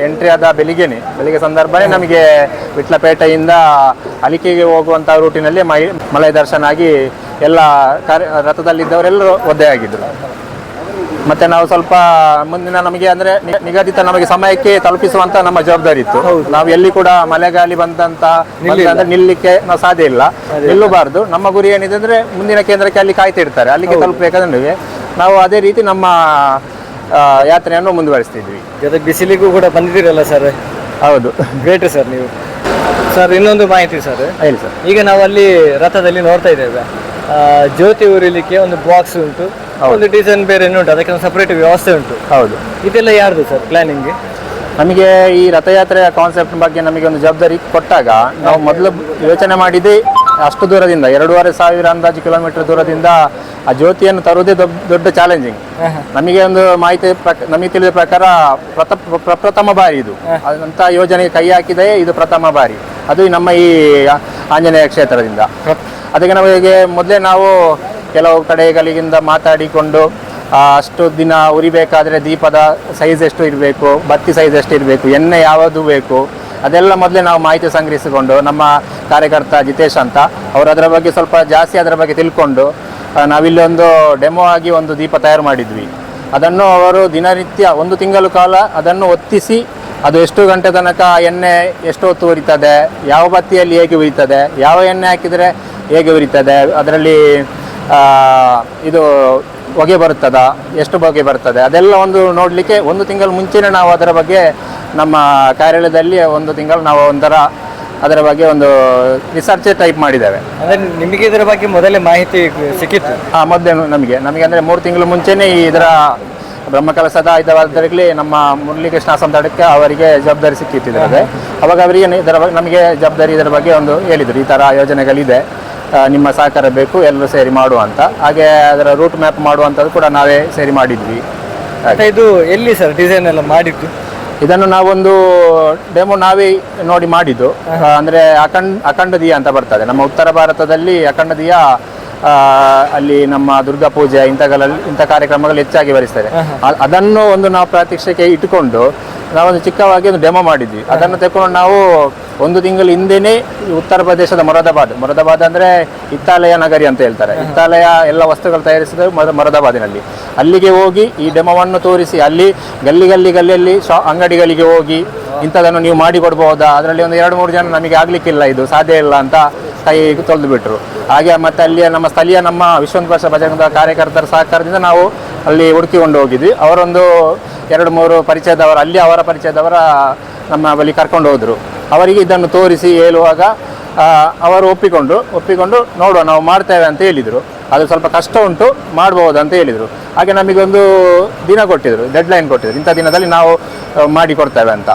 ಎಂಟ್ರಿ ಆದ ಬೆಳಿಗ್ಗೆ ಸಂದರ್ಭನೇ ನಮಗೆ ವಿಟ್ಲಪೇಟೆಯಿಂದ ಅಲಿಕೆಗೆ ಹೋಗುವಂಥ ರೂಟಿನಲ್ಲಿ ಮಳೆ ದರ್ಶನ ಆಗಿ ಎಲ್ಲ ರಥದಲ್ಲಿದ್ದವರೆಲ್ಲರೂ ಒದ್ದೆಯಾಗಿದ್ದರು. ಮತ್ತೆ ನಾವು ಸ್ವಲ್ಪ ಮುಂದಿನ ನಮಗೆ ಅಂದರೆ ನಿಗದಿತ ನಮಗೆ ಸಮಯಕ್ಕೆ ತಲುಪಿಸುವಂತ ನಮ್ಮ ಜವಾಬ್ದಾರಿ ಇತ್ತು. ನಾವು ಎಲ್ಲಿ ಕೂಡ ಮಳೆಗಾಲಿ ಬಂದಂತ ನಿಲ್ಲಕ್ಕೆ ನಾವು ಸಾಧ್ಯ ಇಲ್ಲ, ನಿಲ್ಲಬಾರ್ದು. ನಮ್ಮ ಗುರಿ ಏನಿದೆ ಅಂದ್ರೆ ಮುಂದಿನ ಕೇಂದ್ರಕ್ಕೆ ಅಲ್ಲಿ ಕಾಯ್ತಿರ್ತಾರೆ, ಅಲ್ಲಿಗೆ ತಲುಪಬೇಕಾದ್ರೆ ನಾವು ಅದೇ ರೀತಿ ನಮ್ಮ ಯಾತ್ರೆಯನ್ನು ಮುಂದುವರಿಸ್ತಿದ್ವಿ. ಜೊತೆ ಬಿಸಿಲಿಗೂ ಕೂಡ ಬಂದಿದ್ದೀರಲ್ಲ ಸರ್? ಹೌದು, ಗ್ರೇಟ್ ಸರ್ ನೀವು. ಸರ್ ಇನ್ನೊಂದು ಮಾಹಿತಿ ಸರ್, ಹೇಳಿ ಸರ್. ಈಗ ನಾವು ಅಲ್ಲಿ ರಥದಲ್ಲಿ ನೋಡ್ತಾ ಇದ್ದೇವೆ, ಜ್ಯೋತಿ ಉರಿಲಿಕ್ಕೆ ಒಂದು ಬಾಕ್ಸ್ ಉಂಟು, ಒಂದು ಡಿಸೈನ್ ಬೇರೆ ಉಂಟು, ಅದಕ್ಕೆ ಒಂದು ಸಪರೇಟ್ ವ್ಯವಸ್ಥೆ ಉಂಟು. ಹೌದು, ಇದೆಲ್ಲ ಯಾರ್ದು ಸರ್ ಪ್ಲಾನಿಂಗ್? ನಮಗೆ ಈ ರಥಯಾತ್ರೆಯ ಕಾನ್ಸೆಪ್ಟ್ ಬಗ್ಗೆ ನಮಗೆ ಒಂದು ಜವಾಬ್ದಾರಿ ಕೊಟ್ಟಾಗ ನಾವು ಮೊದಲು ಯೋಚನೆ ಮಾಡಿದ್ದೆ ಅಷ್ಟು ದೂರದಿಂದ 2,500 ಅಂದಾಜು ಕಿಲೋಮೀಟರ್ ದೂರದಿಂದ ಆ ಜ್ಯೋತಿಯನ್ನು ತರುವುದೇ ದೊಡ್ಡ ಚಾಲೆಂಜಿಂಗ್. ನಮಗೆ ಒಂದು ಮಾಹಿತಿ ನಮಗೆ ತಿಳಿದ ಪ್ರಕಾರ ಪ್ರಥಮ ಬಾರಿ ಇದು ಅಂತ ಯೋಜನೆಗೆ ಕೈ ಹಾಕಿದೆ. ಇದು ಪ್ರಥಮ ಬಾರಿ, ಅದು ನಮ್ಮ ಈ ಆಂಜನೇಯ ಕ್ಷೇತ್ರದಿಂದ. ಅದಕ್ಕೆ ನಮಗೆ ಮೊದಲೇ ನಾವು ಕೆಲವು ಕಡೆಗಳಿಂದ ಮಾತಾಡಿಕೊಂಡು ಅಷ್ಟು ದಿನ ಉರಿಬೇಕಾದ್ರೆ ದೀಪದ ಸೈಜ್ ಎಷ್ಟು ಇರಬೇಕು, ಬತ್ತಿ ಸೈಜ್ ಎಷ್ಟು ಇರಬೇಕು, ಎಣ್ಣೆ ಯಾವುದು ಬೇಕು, ಅದೆಲ್ಲ ಮೊದಲೇ ನಾವು ಮಾಹಿತಿ ಸಂಗ್ರಹಿಸಿಕೊಂಡು ನಮ್ಮ ಕಾರ್ಯಕರ್ತ ಜಿತೇಶ್ ಅಂತ ಅವರು ಅದರ ಬಗ್ಗೆ ಸ್ವಲ್ಪ ಜಾಸ್ತಿ ಅದರ ಬಗ್ಗೆ ತಿಳ್ಕೊಂಡು ನಾವಿಲ್ಲಿ ಒಂದು ಡೆಮೋ ಆಗಿ ಒಂದು ದೀಪ ತಯಾರು ಮಾಡಿದ್ವಿ. ಅದನ್ನು ಅವರು ದಿನನಿತ್ಯ 1 ತಿಂಗಳ ಕಾಲ ಅದನ್ನು ಒತ್ತಿಸಿ ಅದು ಎಷ್ಟು ಗಂಟೆ ತನಕ ಎಣ್ಣೆ ಎಷ್ಟು ಹೊತ್ತು ಉರಿತದೆ, ಯಾವ ಬತ್ತಿಯಲ್ಲಿ ಹೇಗೆ ಉರಿತದೆ, ಯಾವ ಎಣ್ಣೆ ಹಾಕಿದರೆ ಹೇಗೆ ಉರಿತದೆ, ಅದರಲ್ಲಿ ಇದು ಹೊಗೆ ಬರುತ್ತದ, ಎಷ್ಟು ಹೊಗೆ ಬರ್ತದೆ, ಅದೆಲ್ಲ ಒಂದು ನೋಡಲಿಕ್ಕೆ 1 ತಿಂಗಳ ಮುಂಚೆನೇ ನಾವು ಅದರ ಬಗ್ಗೆ ನಮ್ಮ ಕಾರ್ಯಾಲಯದಲ್ಲಿ 1 ತಿಂಗಳು ನಾವು ಅದರ ಬಗ್ಗೆ ಒಂದು ರಿಸರ್ಚ್ ಟೈಪ್ ಮಾಡಿದ್ದೇವೆ. ಅಂದರೆ ನಿಮಗೆ ಇದರ ಬಗ್ಗೆ ಮೊದಲೇ ಮಾಹಿತಿ ಸಿಕ್ಕಿತ್ತು? ಮೊದಲೇ ನಮಗೆ ಅಂದರೆ 3 ತಿಂಗಳು ಮುಂಚೆನೇ ಇದರ ಬ್ರಹ್ಮಕಲಸದ ಇದ್ದವಾದರಲ್ಲಿ ನಮ್ಮ ಮುರಳೀಕೃಷ್ಣ ಸಂತಡಕ್ಕೆ ಅವರಿಗೆ ಜವಾಬ್ದಾರಿ ಸಿಕ್ಕಿತ್ತಿದ್ದಾರೆ. ಅವಾಗ ಅವರಿಗೆ ನಮಗೆ ಜವಾಬ್ದಾರಿ ಇದರ ಬಗ್ಗೆ ಒಂದು ಹೇಳಿದರು, ಈ ಥರ ಯೋಜನೆಗಳಿದೆ, ನಿಮ್ಮ ಸಹಕಾರ ಬೇಕು, ಎಲ್ಲರೂ ಸೇರಿ ಮಾಡುವ ಅಂತ. ಹಾಗೆ ಅದರ ರೂಟ್ ಮ್ಯಾಪ್ ಮಾಡುವಂಥದ್ದು ಕೂಡ ನಾವೇ ಸೇರಿ ಮಾಡಿದ್ವಿ. ಇದು ಎಲ್ಲಿ ಸರ್ ಡಿಸೈನ್ ಎಲ್ಲ ಮಾಡಿದ್ದು? ಇದನ್ನು ನಾವೊಂದು ಡೆಮೋ ನಾವೇ ನೋಡಿ ಮಾಡಿದ್ದು. ಅಂದರೆ ಅಖಂಡ ದಿಯ ಅಂತ ಬರ್ತದೆ ನಮ್ಮ ಉತ್ತರ ಭಾರತದಲ್ಲಿ. ಅಖಂಡ ದಿಯ ಅಲ್ಲಿ ನಮ್ಮ ದುರ್ಗಾ ಪೂಜೆ ಇಂಥ ಕಾರ್ಯಕ್ರಮಗಳು ಹೆಚ್ಚಾಗಿ ಬರೆಸ್ತಾರೆ. ಅದನ್ನು ಒಂದು ನಾವು ಪ್ರಾತ್ಯಕ್ಷಿಕೆ ಇಟ್ಟುಕೊಂಡು ನಾವೊಂದು ಚಿಕ್ಕವಾಗಿ ಒಂದು ಡೆಮೋ ಮಾಡಿದ್ವಿ. ಅದನ್ನು ತಗೊಂಡು ನಾವು 1 ತಿಂಗಳ ಹಿಂದೆನೇ ಉತ್ತರ ಪ್ರದೇಶದ ಮೊರಾದಾಬಾದ್ ಅಂದರೆ ಹಿತ್ತಾಳೆಯ ನಗರಿ ಅಂತ ಹೇಳ್ತಾರೆ. ಹಿತ್ತಾಳೆಯ ಎಲ್ಲ ವಸ್ತುಗಳು ತಯಾರಿಸಿದ ಮೊರಾದಾಬಾದಿನಲ್ಲಿ ಅಲ್ಲಿಗೆ ಹೋಗಿ ಈ ಡೆಮೋವನ್ನು ತೋರಿಸಿ ಅಲ್ಲಿ ಗಲ್ಲಿಯಲ್ಲಿ ಅಂಗಡಿಗಳಿಗೆ ಹೋಗಿ ಇಂಥದನ್ನು ನೀವು ಮಾಡಿಕೊಡ್ಬಹುದಾ, ಅದರಲ್ಲಿ ಒಂದು 2-3 ಜನ ನಮಗೆ ಆಗಲಿಕ್ಕಿಲ್ಲ, ಇದು ಸಾಧ್ಯ ಇಲ್ಲ ಅಂತ ಕೈ ತೊಳೆದು ಬಿಟ್ರು. ಹಾಗೆ ಮತ್ತೆ ಅಲ್ಲಿಯ ನಮ್ಮ ಸ್ಥಳೀಯ ನಮ್ಮ ವಿಶ್ವಪಕ್ಷ ಬಜರಂಗ ಕಾರ್ಯಕರ್ತರ ಸಹಕಾರದಿಂದ ನಾವು ಅಲ್ಲಿ ಹುಡುಕಿಕೊಂಡು ಹೋಗಿದ್ವಿ. ಅವರೊಂದು 2-3 ಪರಿಚಯದವರು ಅಲ್ಲಿ ಅವರ ಪರಿಚಯದವರ ನಮ್ಮ ಬಳಿ ಕರ್ಕೊಂಡು ಹೋದರು. ಅವರಿಗೆ ಇದನ್ನು ತೋರಿಸಿ ಹೇಳುವಾಗ ಅವರು ಒಪ್ಪಿಕೊಂಡು ನೋಡುವ ನಾವು ಮಾಡ್ತೇವೆ ಅಂತ ಹೇಳಿದರು. ಅದು ಸ್ವಲ್ಪ ಕಷ್ಟ ಉಂಟು, ಮಾಡ್ಬೋದು ಅಂತ ಹೇಳಿದರು. ಹಾಗೆ ನಮಗೊಂದು ದಿನ ಕೊಟ್ಟಿದ್ರು, ಡೆಡ್ಲೈನ್ ಕೊಟ್ಟಿದ್ರು, ಇಂಥ ದಿನದಲ್ಲಿ ನಾವು ಮಾಡಿಕೊಡ್ತೇವೆ ಅಂತ.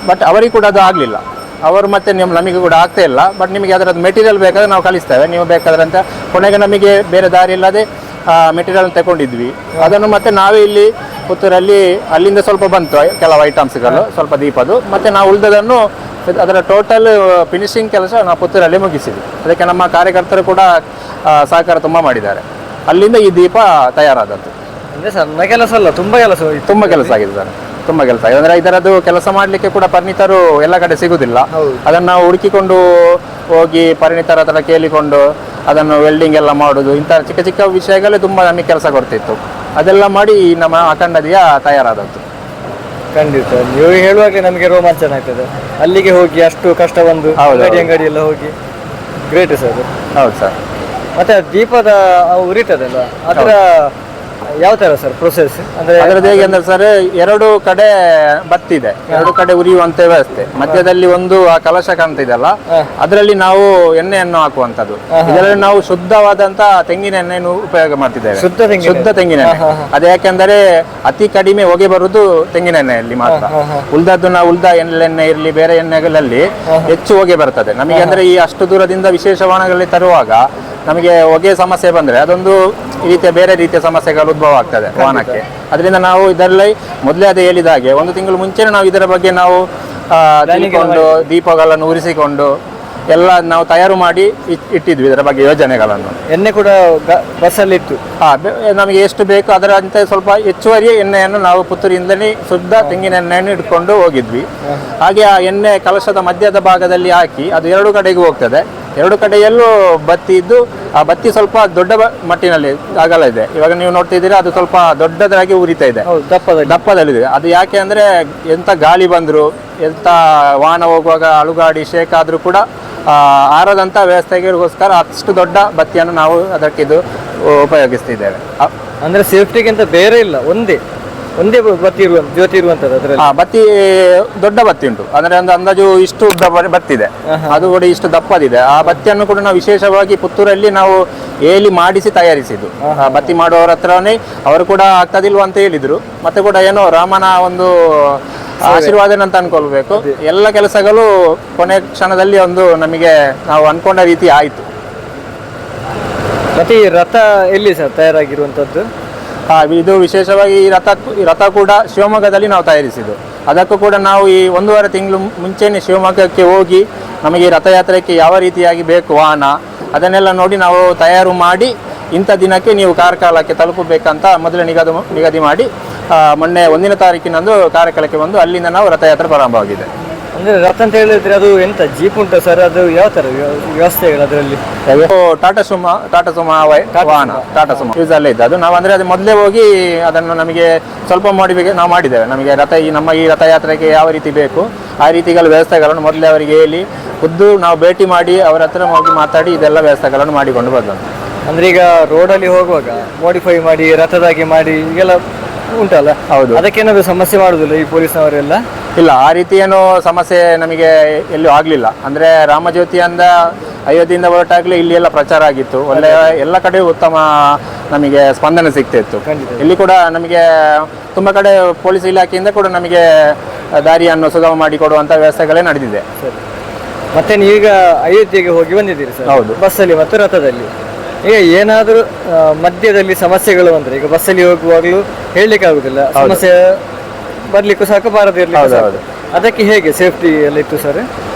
ಬಟ್ ಅವರಿಗೆ ಕೂಡ ಅದು ಆಗಲಿಲ್ಲ. ಅವರು ಮತ್ತೆ ನಮಗೆ ಕೂಡ ಆಗ್ತಾ ಇಲ್ಲ, ಬಟ್ ನಿಮಗೆ ಅದರದ್ದು ಮೆಟೀರಿಯಲ್ ಬೇಕಾದರೆ ನಾವು ಕಳಿಸ್ತೇವೆ, ನೀವು ಬೇಕಾದ್ರೆ ಅಂತ. ಕೊನೆಗೆ ನಮಗೆ ಬೇರೆ ದಾರಿ ಇಲ್ಲದೆ ಮೆಟೀರಿಯಲ್ ತಗೊಂಡಿದ್ವಿ. ಅದನ್ನು ಮತ್ತೆ ನಾವೇ ಇಲ್ಲಿ ಪುತ್ತೂರಲ್ಲಿ ಅಲ್ಲಿಂದ ಸ್ವಲ್ಪ ಬಂತು ಕೆಲವು ಐಟಮ್ಸ್ಗಳು, ಸ್ವಲ್ಪ ದೀಪದು. ಮತ್ತು ನಾವು ಉಳಿದದನ್ನು ಅದರ ಟೋಟಲ್ ಫಿನಿಶಿಂಗ್ ಕೆಲಸ ನಾವು ಪುತ್ತೂರಲ್ಲಿ ಮುಗಿಸಿದ್ವಿ. ಅದಕ್ಕೆ ನಮ್ಮ ಕಾರ್ಯಕರ್ತರು ಕೂಡ ಸಹಕಾರ ತುಂಬ ಮಾಡಿದ್ದಾರೆ. ಅಲ್ಲಿಂದ ಈ ದೀಪ ತಯಾರಾದದ್ದು. ಅಂದರೆ ಸಣ್ಣ ಕೆಲಸ ಅಲ್ಲ, ತುಂಬ ಕೆಲಸ ಆಗಿದೆ ಸರ್, ತುಂಬ ಕೆಲಸ ಆಗಿದೆ. ಅಂದರೆ ಇದರದ್ದು ಕೆಲಸ ಮಾಡಲಿಕ್ಕೆ ಕೂಡ ಪರಿಣಿತರು ಎಲ್ಲ ಕಡೆ ಸಿಗುವುದಿಲ್ಲ. ಅದನ್ನು ನಾವು ಹುಡುಕಿಕೊಂಡು ಹೋಗಿ ಪರಿಣಿತರ ಹತ್ರ ಕೇಳಿಕೊಂಡು ಅದನ್ನು ವೆಲ್ಡಿಂಗ್ ಎಲ್ಲ ಮಾಡೋದು, ಇಂಥ ಚಿಕ್ಕ ವಿಷಯಗಳೇ ತುಂಬ ನಮಗೆ ಕೆಲಸ ಕೊಡ್ತಿತ್ತು. ಅದೆಲ್ಲ ಮಾಡಿ ನಮ್ಮ ಅಖಂಡ ದಿಯ ತಯಾರಾದದ್ದು. ಖಂಡಿತ ನೀವು ಹೇಳುವಾಗಲೇ ನಮಗೆ ರೋಮಾಂಚನ ಆಗ್ತದೆ. ಅಲ್ಲಿಗೆ ಹೋಗಿ ಅಷ್ಟು ಕಷ್ಟ ಬಂದು ಅಂಗಡಿ ಎಲ್ಲ ಹೋಗಿ ಗ್ರೇಟ್ ಸರ್. ಹೌದು ಸರ್. ಮತ್ತೆ ದೀಪದ ಉರಿತದಲ್ಲ, ಅದರ ಯಾವ ತರ ಸರ್ ಪ್ರೊಸೆಸ್? ಅಂದ್ರೆ ಅದರದ್ದು ಹೇಗೆ ಅಂದ್ರೆ ಸರ್, 2 ಕಡೆ ಬತ್ತಿದೆ, 2 ಕಡೆ ಉರಿಯುವಂತ ವ್ಯವಸ್ಥೆ. ಮಧ್ಯದಲ್ಲಿ ಒಂದು ಆ ಕಲಶ ಕಾಣ್ತಿದೆಯಲ್ಲ, ಅದರಲ್ಲಿ ನಾವು ಎಣ್ಣೆಯನ್ನು ಹಾಕುವಂತದ್ದು. ಇದರಲ್ಲಿ ನಾವು ಶುದ್ಧವಾದಂತ ತೆಂಗಿನ ಎಣ್ಣೆಯನ್ನು ಉಪಯೋಗ ಮಾಡ್ತಿದ್ದೇವೆ. ಶುದ್ಧ ತೆಂಗಿನ ಎಣ್ಣೆ. ಅದು ಯಾಕೆಂದರೆ ಅತಿ ಕಡಿಮೆ ಹೊಗೆ ಬರುವುದು ತೆಂಗಿನ ಎಣ್ಣೆಯಲ್ಲಿ ಮಾತ್ರ. ಉಳ್ದದ್ದು ನಾವು ಎಣ್ಣೆ ಇರಲಿ ಬೇರೆ ಎಣ್ಣೆಗಳಲ್ಲಿ ಹೆಚ್ಚು ಹೊಗೆ ಬರ್ತದೆ ನಮಗೆ. ಅಂದ್ರೆ ಈ ಅಷ್ಟು ದೂರದಿಂದ ವಿಶೇಷ ವಾಹನಗಳಲ್ಲಿ ತರುವಾಗ ನಮಗೆ ಹೊಗೆ ಸಮಸ್ಯೆ ಬಂದರೆ ಅದೊಂದು ರೀತಿಯ ಬೇರೆ ರೀತಿಯ ಸಮಸ್ಯೆಗಳು ಉದ್ಭವ ಆಗ್ತದೆ ವಾಹನಕ್ಕೆ. ಅದರಿಂದ ನಾವು ಇದರಲ್ಲಿ ಮೊದಲೇ ಅದೇ ಹೇಳಿದ ಹಾಗೆ 1 ತಿಂಗಳು ಮುಂಚೆನೇ ನಾವು ಇದರ ಬಗ್ಗೆ ನಾವು ತಿಳ್ಕೊಂಡು ದೀಪಗಳನ್ನು ಉರಿಸಿಕೊಂಡು ಎಲ್ಲ ನಾವು ತಯಾರು ಮಾಡಿ ಇಟ್ಟಿದ್ವಿ ಇದರ ಬಗ್ಗೆ ಯೋಜನೆಗಳನ್ನು. ಎಣ್ಣೆ ಕೂಡ ಬಸ್ಸಲ್ಲಿ ಇತ್ತು. ನಮಗೆ ಎಷ್ಟು ಬೇಕು ಅದರಂತೆ ಸ್ವಲ್ಪ ಹೆಚ್ಚುವರಿ ಎಣ್ಣೆಯನ್ನು ನಾವು ಪುತ್ತೂರಿಂದಲೇ ಶುದ್ಧ ತೆಂಗಿನ ಎಣ್ಣೆಯನ್ನು ಇಟ್ಕೊಂಡು ಹೋಗಿದ್ವಿ. ಹಾಗೆ ಆ ಎಣ್ಣೆ ಕಲಶದ ಮಧ್ಯದ ಭಾಗದಲ್ಲಿ ಹಾಕಿ ಅದು 2 ಕಡೆಗೂ ಹೋಗ್ತದೆ. 2 ಕಡೆಯಲ್ಲೂ ಬತ್ತಿ ಇದ್ದು, ಆ ಬತ್ತಿ ಸ್ವಲ್ಪ ದೊಡ್ಡ ಮಟ್ಟಿನಲ್ಲಿ ಅಗಲ ಇದೆ. ಇವಾಗ ನೀವು ನೋಡ್ತಿದ್ದೀರಾ, ಅದು ಸ್ವಲ್ಪ ದೊಡ್ಡದಾಗಿ ಉರಿತಾ ಇದೆ, ದಪ್ಪದಲ್ಲಿದೆ. ಅದು ಯಾಕೆ ಅಂದರೆ ಎಂಥ ಗಾಳಿ ಬಂದರೂ ಎಂಥ ವಾಹನ ಹೋಗುವಾಗ ಅಳುಗಾಡಿ ಶೇಕ್ ಆದರೂ ಕೂಡ ಆರದಂಥ ವ್ಯವಸ್ಥೆಗೋಸ್ಕರ ಅಷ್ಟು ದೊಡ್ಡ ಬತ್ತಿಯನ್ನು ನಾವು ಅದಕ್ಕಿದು ಉಪಯೋಗಿಸ್ತಿದ್ದೇವೆ. ಅಂದರೆ ಸೇಫ್ಟಿಗಿಂತ ಬೇರೆ ಇಲ್ಲ, ಒಂದೇ ಬತ್ತಿ ಜ್ಯೋತಿ ಇರುವಂಥದ್ದು ಅದರಲ್ಲಿ. ಬತ್ತಿ ದೊಡ್ಡ ಬತ್ತಿ ಉಂಟು, ಅಂದರೆ ಒಂದು ಅಂದಾಜು ಇಷ್ಟು ಉದ್ದ ಬತ್ತಿದೆ, ಅದು ಕೂಡ ಇಷ್ಟು ದಪ್ಪದಿದೆ. ಆ ಬತ್ತಿಯನ್ನು ಕೂಡ ನಾವು ವಿಶೇಷವಾಗಿ ಪುತ್ತೂರಲ್ಲಿ ನಾವು ಏಲಿ ಮಾಡಿಸಿ ತಯಾರಿಸಿದ್ದು. ಬತ್ತಿ ಮಾಡುವವರ ಹತ್ರನೇ ಅವರು ಕೂಡ ಆಗ್ತದಿಲ್ವ ಅಂತ ಹೇಳಿದ್ರು. ಮತ್ತೆ ಕೂಡ ಏನೋ ರಾಮನ ಒಂದು ಆಶೀರ್ವಾದ ಅಂತ ಅನ್ಕೊಳ್ಬೇಕು. ಎಲ್ಲ ಕೆಲಸಗಳು ಕೊನೆ ಕ್ಷಣದಲ್ಲಿ ಒಂದು ನಮಗೆ ನಾವು ಅನ್ಕೊಂಡ ರೀತಿ ಆಯಿತು. ಮತ್ತೆ ಈ ರಥ ಎಲ್ಲಿ ಸರ್ ತಯಾರಾಗಿರುವಂಥದ್ದು? ಇದು ವಿಶೇಷವಾಗಿ ಈ ರಥ ಕೂಡ ಶಿವಮೊಗ್ಗದಲ್ಲಿ ನಾವು ತಯಾರಿಸಿದ್ದು. ಅದಕ್ಕೂ ಕೂಡ ನಾವು ಈ 1.5 ತಿಂಗಳು ಮುಂಚೆನೇ ಶಿವಮೊಗ್ಗಕ್ಕೆ ಹೋಗಿ ನಮಗೆ ರಥಯಾತ್ರೆಗೆ ಯಾವ ರೀತಿಯಾಗಿ ಬೇಕು ವಾಹನ ಅದನ್ನೆಲ್ಲ ನೋಡಿ ನಾವು ತಯಾರು ಮಾಡಿ ಇಂಥ ದಿನಕ್ಕೆ ನೀವು ಕಾರ್ಕಳಕ್ಕೆ ತಲುಪಬೇಕಂತ ಮೊದಲೇ ನಿಗದಿ ಮಾಡಿ ಮೊನ್ನೆ 1ನೇ ತಾರೀಕಿನಂದು ಕಾರ್ಕಳಕ್ಕೆ ಬಂದು ಅಲ್ಲಿಂದ ನಾವು ರಥಯಾತ್ರೆ ಪ್ರಾರಂಭವಾಗಿದೆ. ಅಂದರೆ ರಥ ಅಂತ ಹೇಳಿದ್ರೆ ಅದು ಎಂತ ಜೀಪ್ ಉಂಟು ಸರ್? ಅದು ಯಾವ ಥರ ವ್ಯವಸ್ಥೆಗಳು ಅದರಲ್ಲಿ? ಟಾಟಾ ಸುಮಾ ವಾಹನ, ಟಾಟಾ ಸುಮಾ ಯೂಸ್ ಅಲ್ಲೇ ಇದ್ದು. ಅದು ನಾವು ಅಂದರೆ ಅದು ಮೊದಲೇ ಹೋಗಿ ಅದನ್ನು ನಮಗೆ ಸ್ವಲ್ಪ ಮಾಡಿಬೇಕು ನಾವು ಮಾಡಿದ್ದೇವೆ. ನಮಗೆ ನಮ್ಮ ಈ ರಥಯಾತ್ರೆಗೆ ಯಾವ ರೀತಿ ಬೇಕು ಆ ರೀತಿಗಳ ವ್ಯವಸ್ಥೆಗಳನ್ನು ಮೊದಲೇ ಅವರಿಗೆ ಹೇಳಿ ಖುದ್ದು ನಾವು ಭೇಟಿ ಮಾಡಿ ಅವರ ಹತ್ರ ಹೋಗಿ ಮಾತಾಡಿ ಇದೆಲ್ಲ ವ್ಯವಸ್ಥೆಗಳನ್ನು ಮಾಡಿಕೊಂಡು ಬಂದದ್ದು. ಅಂದರೆ ಈಗ ರೋಡಲ್ಲಿ ಹೋಗುವಾಗ ಮಾಡಿಫೈ ಮಾಡಿ ರಥದಾಗಿ ಮಾಡಿ ಈಗೆಲ್ಲ ಉಂಟಲ್ಲ? ಹೌದು. ಅದಕ್ಕೇನಾದರೂ ಸಮಸ್ಯೆ ಮಾಡುದಿಲ್ಲ ಈ ಪೊಲೀಸ್ನವರೆಲ್ಲ? ಇಲ್ಲ, ಆ ರೀತಿ ಏನೋ ಸಮಸ್ಯೆ ನಮಗೆ ಎಲ್ಲೂ ಆಗಲಿಲ್ಲ. ಅಂದರೆ ರಾಮಜ್ಯೋತಿಯಿಂದ ಅಯೋಧ್ಯೆಯಿಂದ ಹೊರಟಾಗಲೇ ಇಲ್ಲಿ ಎಲ್ಲ ಪ್ರಚಾರ ಆಗಿತ್ತು, ಒಳ್ಳೆ ಎಲ್ಲ ಕಡೆ ಉತ್ತಮ ನಮಗೆ ಸ್ಪಂದನೆ ಸಿಗ್ತಿತ್ತು. ಇಲ್ಲಿ ಕೂಡ ನಮಗೆ ತುಂಬ ಕಡೆ ಪೊಲೀಸ್ ಇಲಾಖೆಯಿಂದ ಕೂಡ ನಮಗೆ ದಾರಿಯನ್ನು ಸುಗಮ ಮಾಡಿಕೊಡುವಂಥ ವ್ಯವಸ್ಥೆಗಳೇ ನಡೆದಿದೆ. ಸರಿ, ಮತ್ತೆ ನೀವೀಗ ಅಯೋಧ್ಯೆಗೆ ಹೋಗಿ ಬಂದಿದ್ದೀರಿ ಸರ್? ಹೌದು, ಬಸ್ಸಲ್ಲಿ ಮತ್ತು ರಥದಲ್ಲಿ. ಈಗ ಏನಾದರೂ ಮಧ್ಯದಲ್ಲಿ ಸಮಸ್ಯೆಗಳು ಬಂದರೆ ಈಗ ಬಸ್ಸಲ್ಲಿ ಹೋಗುವಾಗಲೂ ಹೇಳಲಿಕ್ಕೆ ಆಗುದಿಲ್ಲ, ಸಮಸ್ಯೆ ಬರ್ಲಿಕ್ಕೂ ಸಾಕು ಬಾರದಿರ್ಲಿಕ್ಕೂ ಸಾಕು. ಅದಕ್ಕೆ ಹೇಗೆ ಸೇಫ್ಟಿ ಎಲ್ಲ ಇತ್ತು ಸರ್?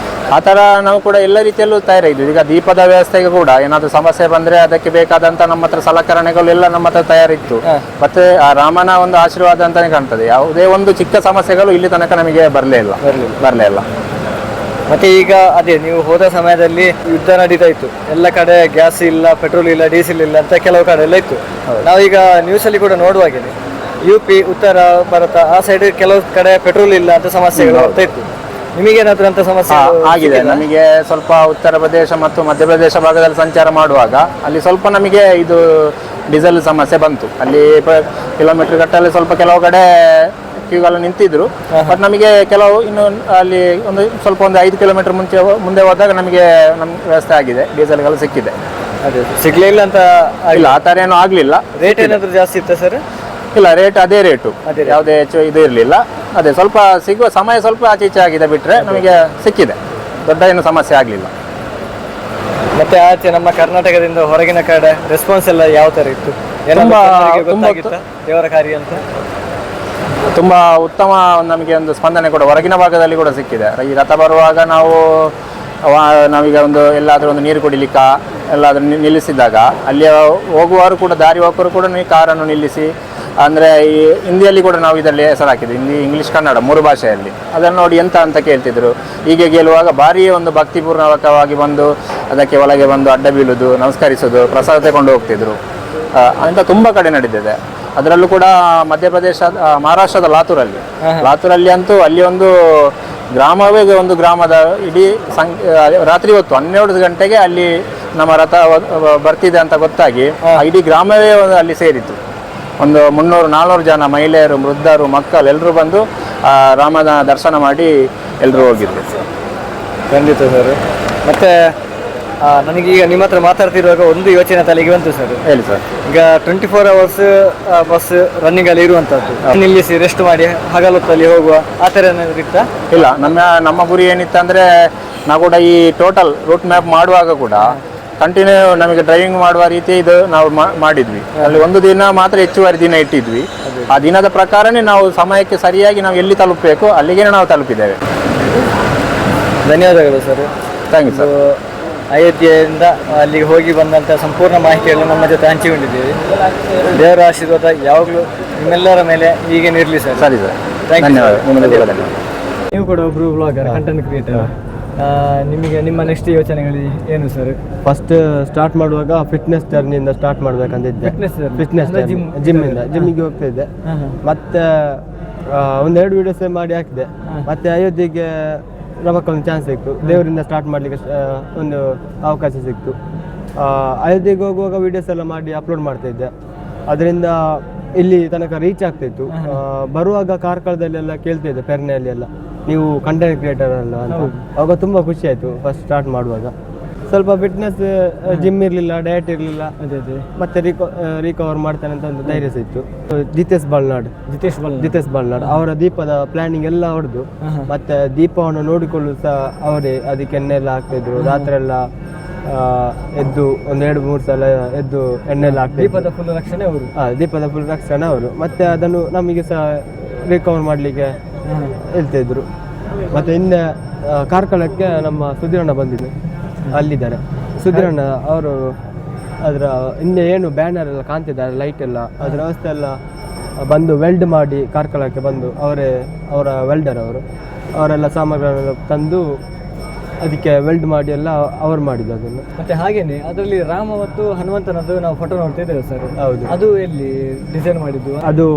ಆ ಥರ ನಾವು ಕೂಡ ಎಲ್ಲ ರೀತಿಯಲ್ಲೂ ತಯಾರಿದ್ವಿ. ಈಗ ದೀಪದ ವ್ಯವಸ್ಥೆಗೆ ಕೂಡ ಏನಾದರೂ ಸಮಸ್ಯೆ ಬಂದರೆ ಅದಕ್ಕೆ ಬೇಕಾದಂಥ ನಮ್ಮ ಹತ್ರ ಸಲಕರಣೆಗಳು ಎಲ್ಲ ನಮ್ಮ ಹತ್ರ ತಯಾರಿತ್ತು. ಮತ್ತೆ ಆ ರಾಮನ ಒಂದು ಆಶೀರ್ವಾದ ಅಂತಲೇ ಕಾಣ್ತದೆ. ಯಾವುದೇ ಒಂದು ಚಿಕ್ಕ ಸಮಸ್ಯೆಗಳು ಇಲ್ಲಿ ತನಕ ನಮಗೆ ಬರಲೇ ಇಲ್ಲ. ಮತ್ತೆ ಈಗ ಅದೇ ನೀವು ಹೋದ ಸಮಯದಲ್ಲಿ ಯುದ್ಧ ನಡೀತಾ ಇತ್ತು, ಎಲ್ಲ ಕಡೆ ಗ್ಯಾಸ್ ಇಲ್ಲ, ಪೆಟ್ರೋಲ್ ಇಲ್ಲ, ಡೀಸೆಲ್ ಇಲ್ಲ ಅಂತ ಕೆಲವು ಕಡೆ ಎಲ್ಲ ಇತ್ತು. ನಾವೀಗ ನ್ಯೂಸಲ್ಲಿ ಕೂಡ ನೋಡುವಾಗಿದೆ UP, ಉತ್ತರ ಭಾರತ ಆ ಸೈಡ್ ಕೆಲವು ಕಡೆ ಪೆಟ್ರೋಲ್ ಇಲ್ಲ ಅಂತ ಸಮಸ್ಯೆಗಳು ಆಗ್ತಾ ಇತ್ತು. ನಿಮಗೇನಾದ್ರೂ ಅಂತ ಸಮಸ್ಯೆ ಆಗಿದೆ? ನಮಗೆ ಸ್ವಲ್ಪ ಉತ್ತರ ಪ್ರದೇಶ ಮತ್ತು ಮಧ್ಯಪ್ರದೇಶ ಭಾಗದಲ್ಲಿ ಸಂಚಾರ ಮಾಡುವಾಗ ಅಲ್ಲಿ ಸ್ವಲ್ಪ ನಮಗೆ ಇದು ಡೀಸೆಲ್ ಸಮಸ್ಯೆ ಬಂತು. ಅಲ್ಲಿ ಕಿಲೋಮೀಟರ್ ಗಟ್ಟಲೆ ಸ್ವಲ್ಪ ಕೆಲವು ಕಡೆ ಕ್ಯೂಗಳು ನಿಂತಿದ್ರು. ಬಟ್ ನಮಗೆ ಕೆಲವು ಇನ್ನು ಅಲ್ಲಿ ಒಂದು 5 ಕಿಲೋಮೀಟರ್ ಮುಂದೆ ಹೋದಾಗ ನಮಗೆ ನಮ್ಮ ವ್ಯವಸ್ಥೆ ಆಗಿದೆ, ಡೀಸೆಲ್ಗಳು ಸಿಕ್ಕಿದೆ. ಅದೇ ಸಿಗ್ಲೇ ಇಲ್ಲ ಅಂತ ಇಲ್ಲ, ಆ ಥರ ಏನೂ ಆಗಲಿಲ್ಲ. ರೇಟ್ ಏನಾದರೂ ಜಾಸ್ತಿ ಇತ್ತಾ ಸರ್? ಇಲ್ಲ, ರೇಟ್ ಅದೇ ರೇಟು, ಯಾವುದೇ ಹೆಚ್ಚು ಇದು ಇರಲಿಲ್ಲ. ಅದೇ ಸ್ವಲ್ಪ ಸಿಗುವ ಸಮಯ ಸ್ವಲ್ಪ ಆಚೆ ಈಚೆ ಆಗಿದೆ, ಬಿಟ್ಟರೆ ನಮಗೆ ಸಿಕ್ಕಿದೆ, ದೊಡ್ಡ ಏನು ಸಮಸ್ಯೆ ಆಗಲಿಲ್ಲ. ಮತ್ತೆ ಆಚೆ ನಮ್ಮ ಕರ್ನಾಟಕದಿಂದ ಹೊರಗಿನ ಕಡೆ ರೆಸ್ಪಾನ್ಸ್ ಎಲ್ಲ ಯಾವ ಥರ ಇತ್ತು? ದೇವರ ಕಾರ್ಯ ಅಂತ ತುಂಬ ಉತ್ತಮ ನಮಗೆ ಒಂದು ಸ್ಪಂದನೆ ಕೂಡ ಹೊರಗಿನ ಭಾಗದಲ್ಲಿ ಕೂಡ ಸಿಕ್ಕಿದೆ. ಈ ರಥ ಬರುವಾಗ ನಾವೀಗ ಎಲ್ಲಾದರೂ ಒಂದು ನೀರು ಕುಡಿಲಿಕ್ಕ ಎಲ್ಲಾದರೂ ನಿಲ್ಲಿಸಿದಾಗ ಅಲ್ಲಿ ಹೋಗುವವರು ಕೂಡ, ದಾರಿ ಹೋಗೋರು ಕೂಡ ಕಾರನ್ನು ನಿಲ್ಲಿಸಿ, ಅಂದರೆ ಈ ಹಿಂದಿಯಲ್ಲಿ ಕೂಡ ನಾವು ಇದರಲ್ಲಿ ಹೆಸರು ಹಾಕಿದ್ವಿ, ಹಿಂದಿ, ಇಂಗ್ಲೀಷ್, ಕನ್ನಡ 3 ಭಾಷೆಯಲ್ಲಿ. ಅದನ್ನು ನೋಡಿ ಎಂತ ಅಂತ ಕೇಳ್ತಿದ್ರು. ಹೀಗೆ ಗೆಲ್ಲುವಾಗ ಭಾರೀ ಒಂದು ಭಕ್ತಿಪೂರ್ವಕವಾಗಿ ಬಂದು ಅದಕ್ಕೆ ಒಳಗೆ ಬಂದು ಅಡ್ಡ ಬೀಳುವುದು, ನಮಸ್ಕರಿಸೋದು, ಪ್ರಸಾದ ತಗೊಂಡು ಹೋಗ್ತಿದ್ರು ಅಂತ ತುಂಬ ಕಡೆ ನಡೆದಿದೆ. ಅದರಲ್ಲೂ ಕೂಡ ಮಧ್ಯಪ್ರದೇಶ, ಮಹಾರಾಷ್ಟ್ರದ ಲಾತೂರಲ್ಲಿ ಅಂತೂ ಅಲ್ಲಿ ಒಂದು ಗ್ರಾಮವೇ, ಒಂದು ಗ್ರಾಮದ ಇಡೀ ರಾತ್ರಿ ಹೊತ್ತು 12 ಗಂಟೆಗೆ ಅಲ್ಲಿ ನಮ್ಮ ರಥ ಬರ್ತಿದೆ ಅಂತ ಗೊತ್ತಾಗಿ ಇಡೀ ಗ್ರಾಮವೇ ಅಲ್ಲಿ ಸೇರಿತ್ತು. ಒಂದು 300-400 ಜನ ಮಹಿಳೆಯರು, ವೃದ್ಧರು, ಮಕ್ಕಳು ಎಲ್ಲರೂ ಬಂದು ರಾಮನ ದರ್ಶನ ಮಾಡಿ ಎಲ್ಲರೂ ಹೋಗಿದ್ರು. ಖಂಡಿತ ಸರ್. ಮತ್ತು ನನಗೀಗ ನಿಮ್ಮ ಹತ್ರ ಮಾತಾಡ್ತಿರುವಾಗ ಒಂದು ಯೋಚನೆ ತಲೆಗೆ ಬಂತು ಸರ್. ಹೇಳಿ ಸರ್. ಈಗ 24 hours ಬಸ್ ರನ್ನಿಂಗಲ್ಲಿ ಇರುವಂಥದ್ದು, ನಿಲ್ಲಿಸಿ ರೆಸ್ಟ್ ಮಾಡಿ ಹಗಲೊತ್ತಲ್ಲಿ ಹೋಗುವ ಆ ಥರ ಏನಾದರೂ ಇತ್ತಾ? ಇಲ್ಲ, ನಮ್ಮ ಗುರಿ ಏನಿತ್ತು ಅಂದರೆ, ನಾವು ಕೂಡ ಈ ಟೋಟಲ್ ರೂಟ್ ಮ್ಯಾಪ್ ಮಾಡುವಾಗ ಕೂಡ ಕಂಟಿನ್ಯೂ ನಮಗೆ ಡ್ರೈವಿಂಗ್ ಮಾಡುವ ರೀತಿ ಇದು ನಾವು ಮಾಡಿದ್ವಿ. ಅಲ್ಲಿ ಒಂದು ದಿನ ಮಾತ್ರ ಹೆಚ್ಚುವರಿ ದಿನ ಇಟ್ಟಿದ್ವಿ. ಆ ದಿನದ ಪ್ರಕಾರನೇ ನಾವು ಸಮಯಕ್ಕೆ ಸರಿಯಾಗಿ ನಾವು ಎಲ್ಲಿ ತಲುಪಬೇಕು ಅಲ್ಲಿಗೆ ನಾವು ತಲುಪಿದ್ದೇವೆ. ಧನ್ಯವಾದಗಳು ಸರ್. Thank you sir. ಅಯೋಧ್ಯೆಯಿಂದ ಅಲ್ಲಿಗೆ ಹೋಗಿ ಬಂದಂಥ ಸಂಪೂರ್ಣ ಮಾಹಿತಿಯನ್ನು ನಮ್ಮ ಜೊತೆ ಹಂಚಿಕೊಂಡಿದ್ದೀವಿ. ದೇವರ ಆಶೀರ್ವಾದ ಯಾವಾಗಲೂ ನಿಮ್ಮೆಲ್ಲರ ಮೇಲೆ ಹೀಗೇನೆ ಇರಲಿ ಸರ್. ಸರಿ ಸರ್, ಧನ್ಯವಾದ. ನೀವು ಕೂಡ ಒಬ್ಬರು ಬ್ಲಾಗರ್, ಕಂಟೆಂಟ್ ಕ್ರಿಯೇಟರ್. ನಿಮಗೆ ನಿಮ್ಮ ನೆಕ್ಸ್ಟ್ ಯೋಚನೆಗಳು ಏನು ಸರ್? ಫಸ್ಟ್ ಸ್ಟಾರ್ಟ್ ಮಾಡುವಾಗ ಫಿಟ್ನೆಸ್ ಜರ್ನಿಯಿಂದ ಸ್ಟಾರ್ಟ್ ಮಾಡ್ಬೇಕಂತಿದ್ದೆ. ಫಿಟ್ನೆಸ್ ಜಿಮ್ಮಿಗೆ ಹೋಗ್ತಾ ಇದ್ದೆ. ಮತ್ತೆ 1-2 ವಿಡಿಯೋಸ್ ಮಾಡಿ ಹಾಕಿದೆ. ಮತ್ತೆ ಅಯೋಧ್ಯೆಗೆ ಒಂದು ಚಾನ್ಸ್ ಸಿಕ್ತು, ದೇವರಿಂದ ಸ್ಟಾರ್ಟ್ ಮಾಡಲಿಕ್ಕೆ ಒಂದು ಅವಕಾಶ ಸಿಕ್ತು. ಅಯೋಧ್ಯೆಗೆ ಹೋಗುವಾಗ ವೀಡಿಯೋಸ್ ಎಲ್ಲ ಮಾಡಿ ಅಪ್ಲೋಡ್ ಮಾಡ್ತಾ ಇದ್ದೆ. ಅದರಿಂದ ಇಲ್ಲಿ ತನಕ ರೀಚ್ ಆಗ್ತಾಯಿತ್ತು. ಬರುವಾಗ ಕಾರ್ಕಳದಲ್ಲೆಲ್ಲ ಕೇಳ್ತಾ ಇದ್ದೆ, ಪೆರ್ನೆಯಲ್ಲಿ ಎಲ್ಲ, ನೀವು ಕಂಟೆಂಟ್ ಕ್ರಿಯೇಟರ್ ಅಲ್ಲ ಅಂತ. ಅವಾಗ ತುಂಬ ಖುಷಿ ಆಯಿತು ಫಸ್ಟ್ ಸ್ಟಾರ್ಟ್ ಮಾಡುವಾಗ. ಸ್ವಲ್ಪ ಫಿಟ್ನೆಸ್, ಜಿಮ್ ಇರಲಿಲ್ಲ, ಡಯಟ್ ಇರಲಿಲ್ಲ. ಮತ್ತೆ ರಿಕವರ್ ಮಾಡ್ತಾನೆ ಅಂತ ಒಂದು ಧೈರ್ಯ ಸಿಕ್ತು. ಜಿತೇಶ್ ಬಲ್ನಾಡ್ ಅವರ ದೀಪದ ಪ್ಲಾನಿಂಗ್ ಎಲ್ಲ ಹೊಡೆದು, ಮತ್ತೆ ದೀಪವನ್ನು ನೋಡಿಕೊಳ್ಳು ಸಹ ಅವರೇ. ಅದಕ್ಕೆ ಎಣ್ಣೆ ಎಲ್ಲ ಹಾಕ್ತಿದ್ರು. ರಾತ್ರಿ ಎಲ್ಲ ಎದ್ದು 1-2-3 ಸಲ ಎದ್ದು ಎಣ್ಣೆ ಎಲ್ಲ ಹಾಕ್ತಿದ್ರು. ದೀಪದ ಫುಲ್ ರಕ್ಷಣೆ ಅವರು. ಮತ್ತೆ ಅದನ್ನು ನಮಗೆ ಸಹ ರಿಕವರ್ ಮಾಡಲಿಕ್ಕೆ ಹೇಳ್ತಿದ್ರು. ಮತ್ತೆ ಹಿಂದೆ ಕಾರ್ಕಳಕ್ಕೆ ನಮ್ಮ ಸುಧೀರಣ್ಣ ಬಂದಿದ್ದು, ಅಲ್ಲಿದ್ದಾರೆ ಸುಧೀರಣ್ಣ ಅವರು. ಅದರ ಹಿಂದೆ ಏನು ಬ್ಯಾನರ್ ಎಲ್ಲ ಕಾಣ್ತಿದ್ದಾರೆ, ಲೈಟ್ ಎಲ್ಲ, ಅದರ ವ್ಯವಸ್ಥೆ ಎಲ್ಲ ಬಂದು ವೆಲ್ಡ್ ಮಾಡಿ ಕಾರ್ಕಳಕ್ಕೆ ಬಂದು ಅವರ ವೆಲ್ಡರ್ ಅವರೆಲ್ಲ ಸಾಮಗ್ರಿಗಳನ್ನು ತಂದು ಅದಕ್ಕೆ ವೆಲ್ಡ್ ಮಾಡಿ ಎಲ್ಲ ಅವರು ಮಾಡಿದ್ದು ಅದನ್ನು. ಮತ್ತೆ ಹಾಗೇನೆ ಅದರಲ್ಲಿ ರಾಮ ಮತ್ತು ಹನುಮಂತನದ್ದು ನಾವು ಫೋಟೋ ನೋಡ್ತಾ ಇದ್ದೇವೆ ಸರ್. ಹೌದು. ಅದು ಎಲ್ಲಿ ಡಿಸೈನ್ ಮಾಡಿದ್ದು? ಅದು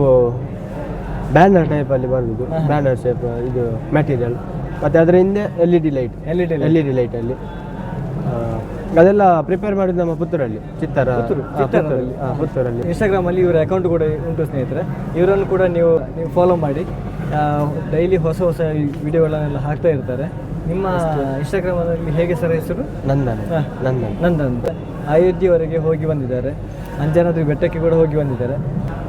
ಬ್ಯಾನರ್ ಟೈಪಲ್ಲಿ ಬರುವುದು, ಬ್ಯಾನರ್ ಶೇಪ್ ಇದು ಮೆಟೀರಿಯಲ್. ಮತ್ತು ಅದರ ಹಿಂದೆ LED ಲೈಟಲ್ಲಿ ಅದೆಲ್ಲ ಪ್ರಿಪೇರ್ ಮಾಡಿದ್ದು ನಮ್ಮ ಪುತ್ತೂರಲ್ಲಿ, ಪುತ್ತೂರಲ್ಲಿ. ಇನ್ಸ್ಟಾಗ್ರಾಮಲ್ಲಿ ಇವರ ಅಕೌಂಟ್ ಕೂಡ ಉಂಟು ಸ್ನೇಹಿತರೆ. ಇವರನ್ನು ಕೂಡ ನೀವು ಫಾಲೋ ಮಾಡಿ. ಡೈಲಿ ಹೊಸ ವಿಡಿಯೋಗಳನ್ನೆಲ್ಲ ಹಾಕ್ತಾ ಇರ್ತಾರೆ. ನಿಮ್ಮ ಇನ್ಸ್ಟಾಗ್ರಾಮಲ್ಲಿ ಹೇಗೆ ಸರ್ ಹೆಸರು? ನಂದನ್ ಅಂತ. ಅಯೋಧ್ಯೆವರೆಗೆ ಹೋಗಿ ಬಂದಿದ್ದಾರೆ, ಅಂಜನಾದ್ರಿ ಬೆಟ್ಟಕ್ಕೆ ಕೂಡ ಹೋಗಿ ಬಂದಿದ್ದಾರೆ.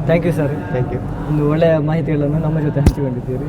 Thank you sir. Thank you. ಒಂದು ಒಳ್ಳೆಯ ಮಾಹಿತಿಗಳನ್ನು ನಮ್ಮ ಜೊತೆ ಹಂಚಿಕೊಂಡಿದ್ದೀರಿ.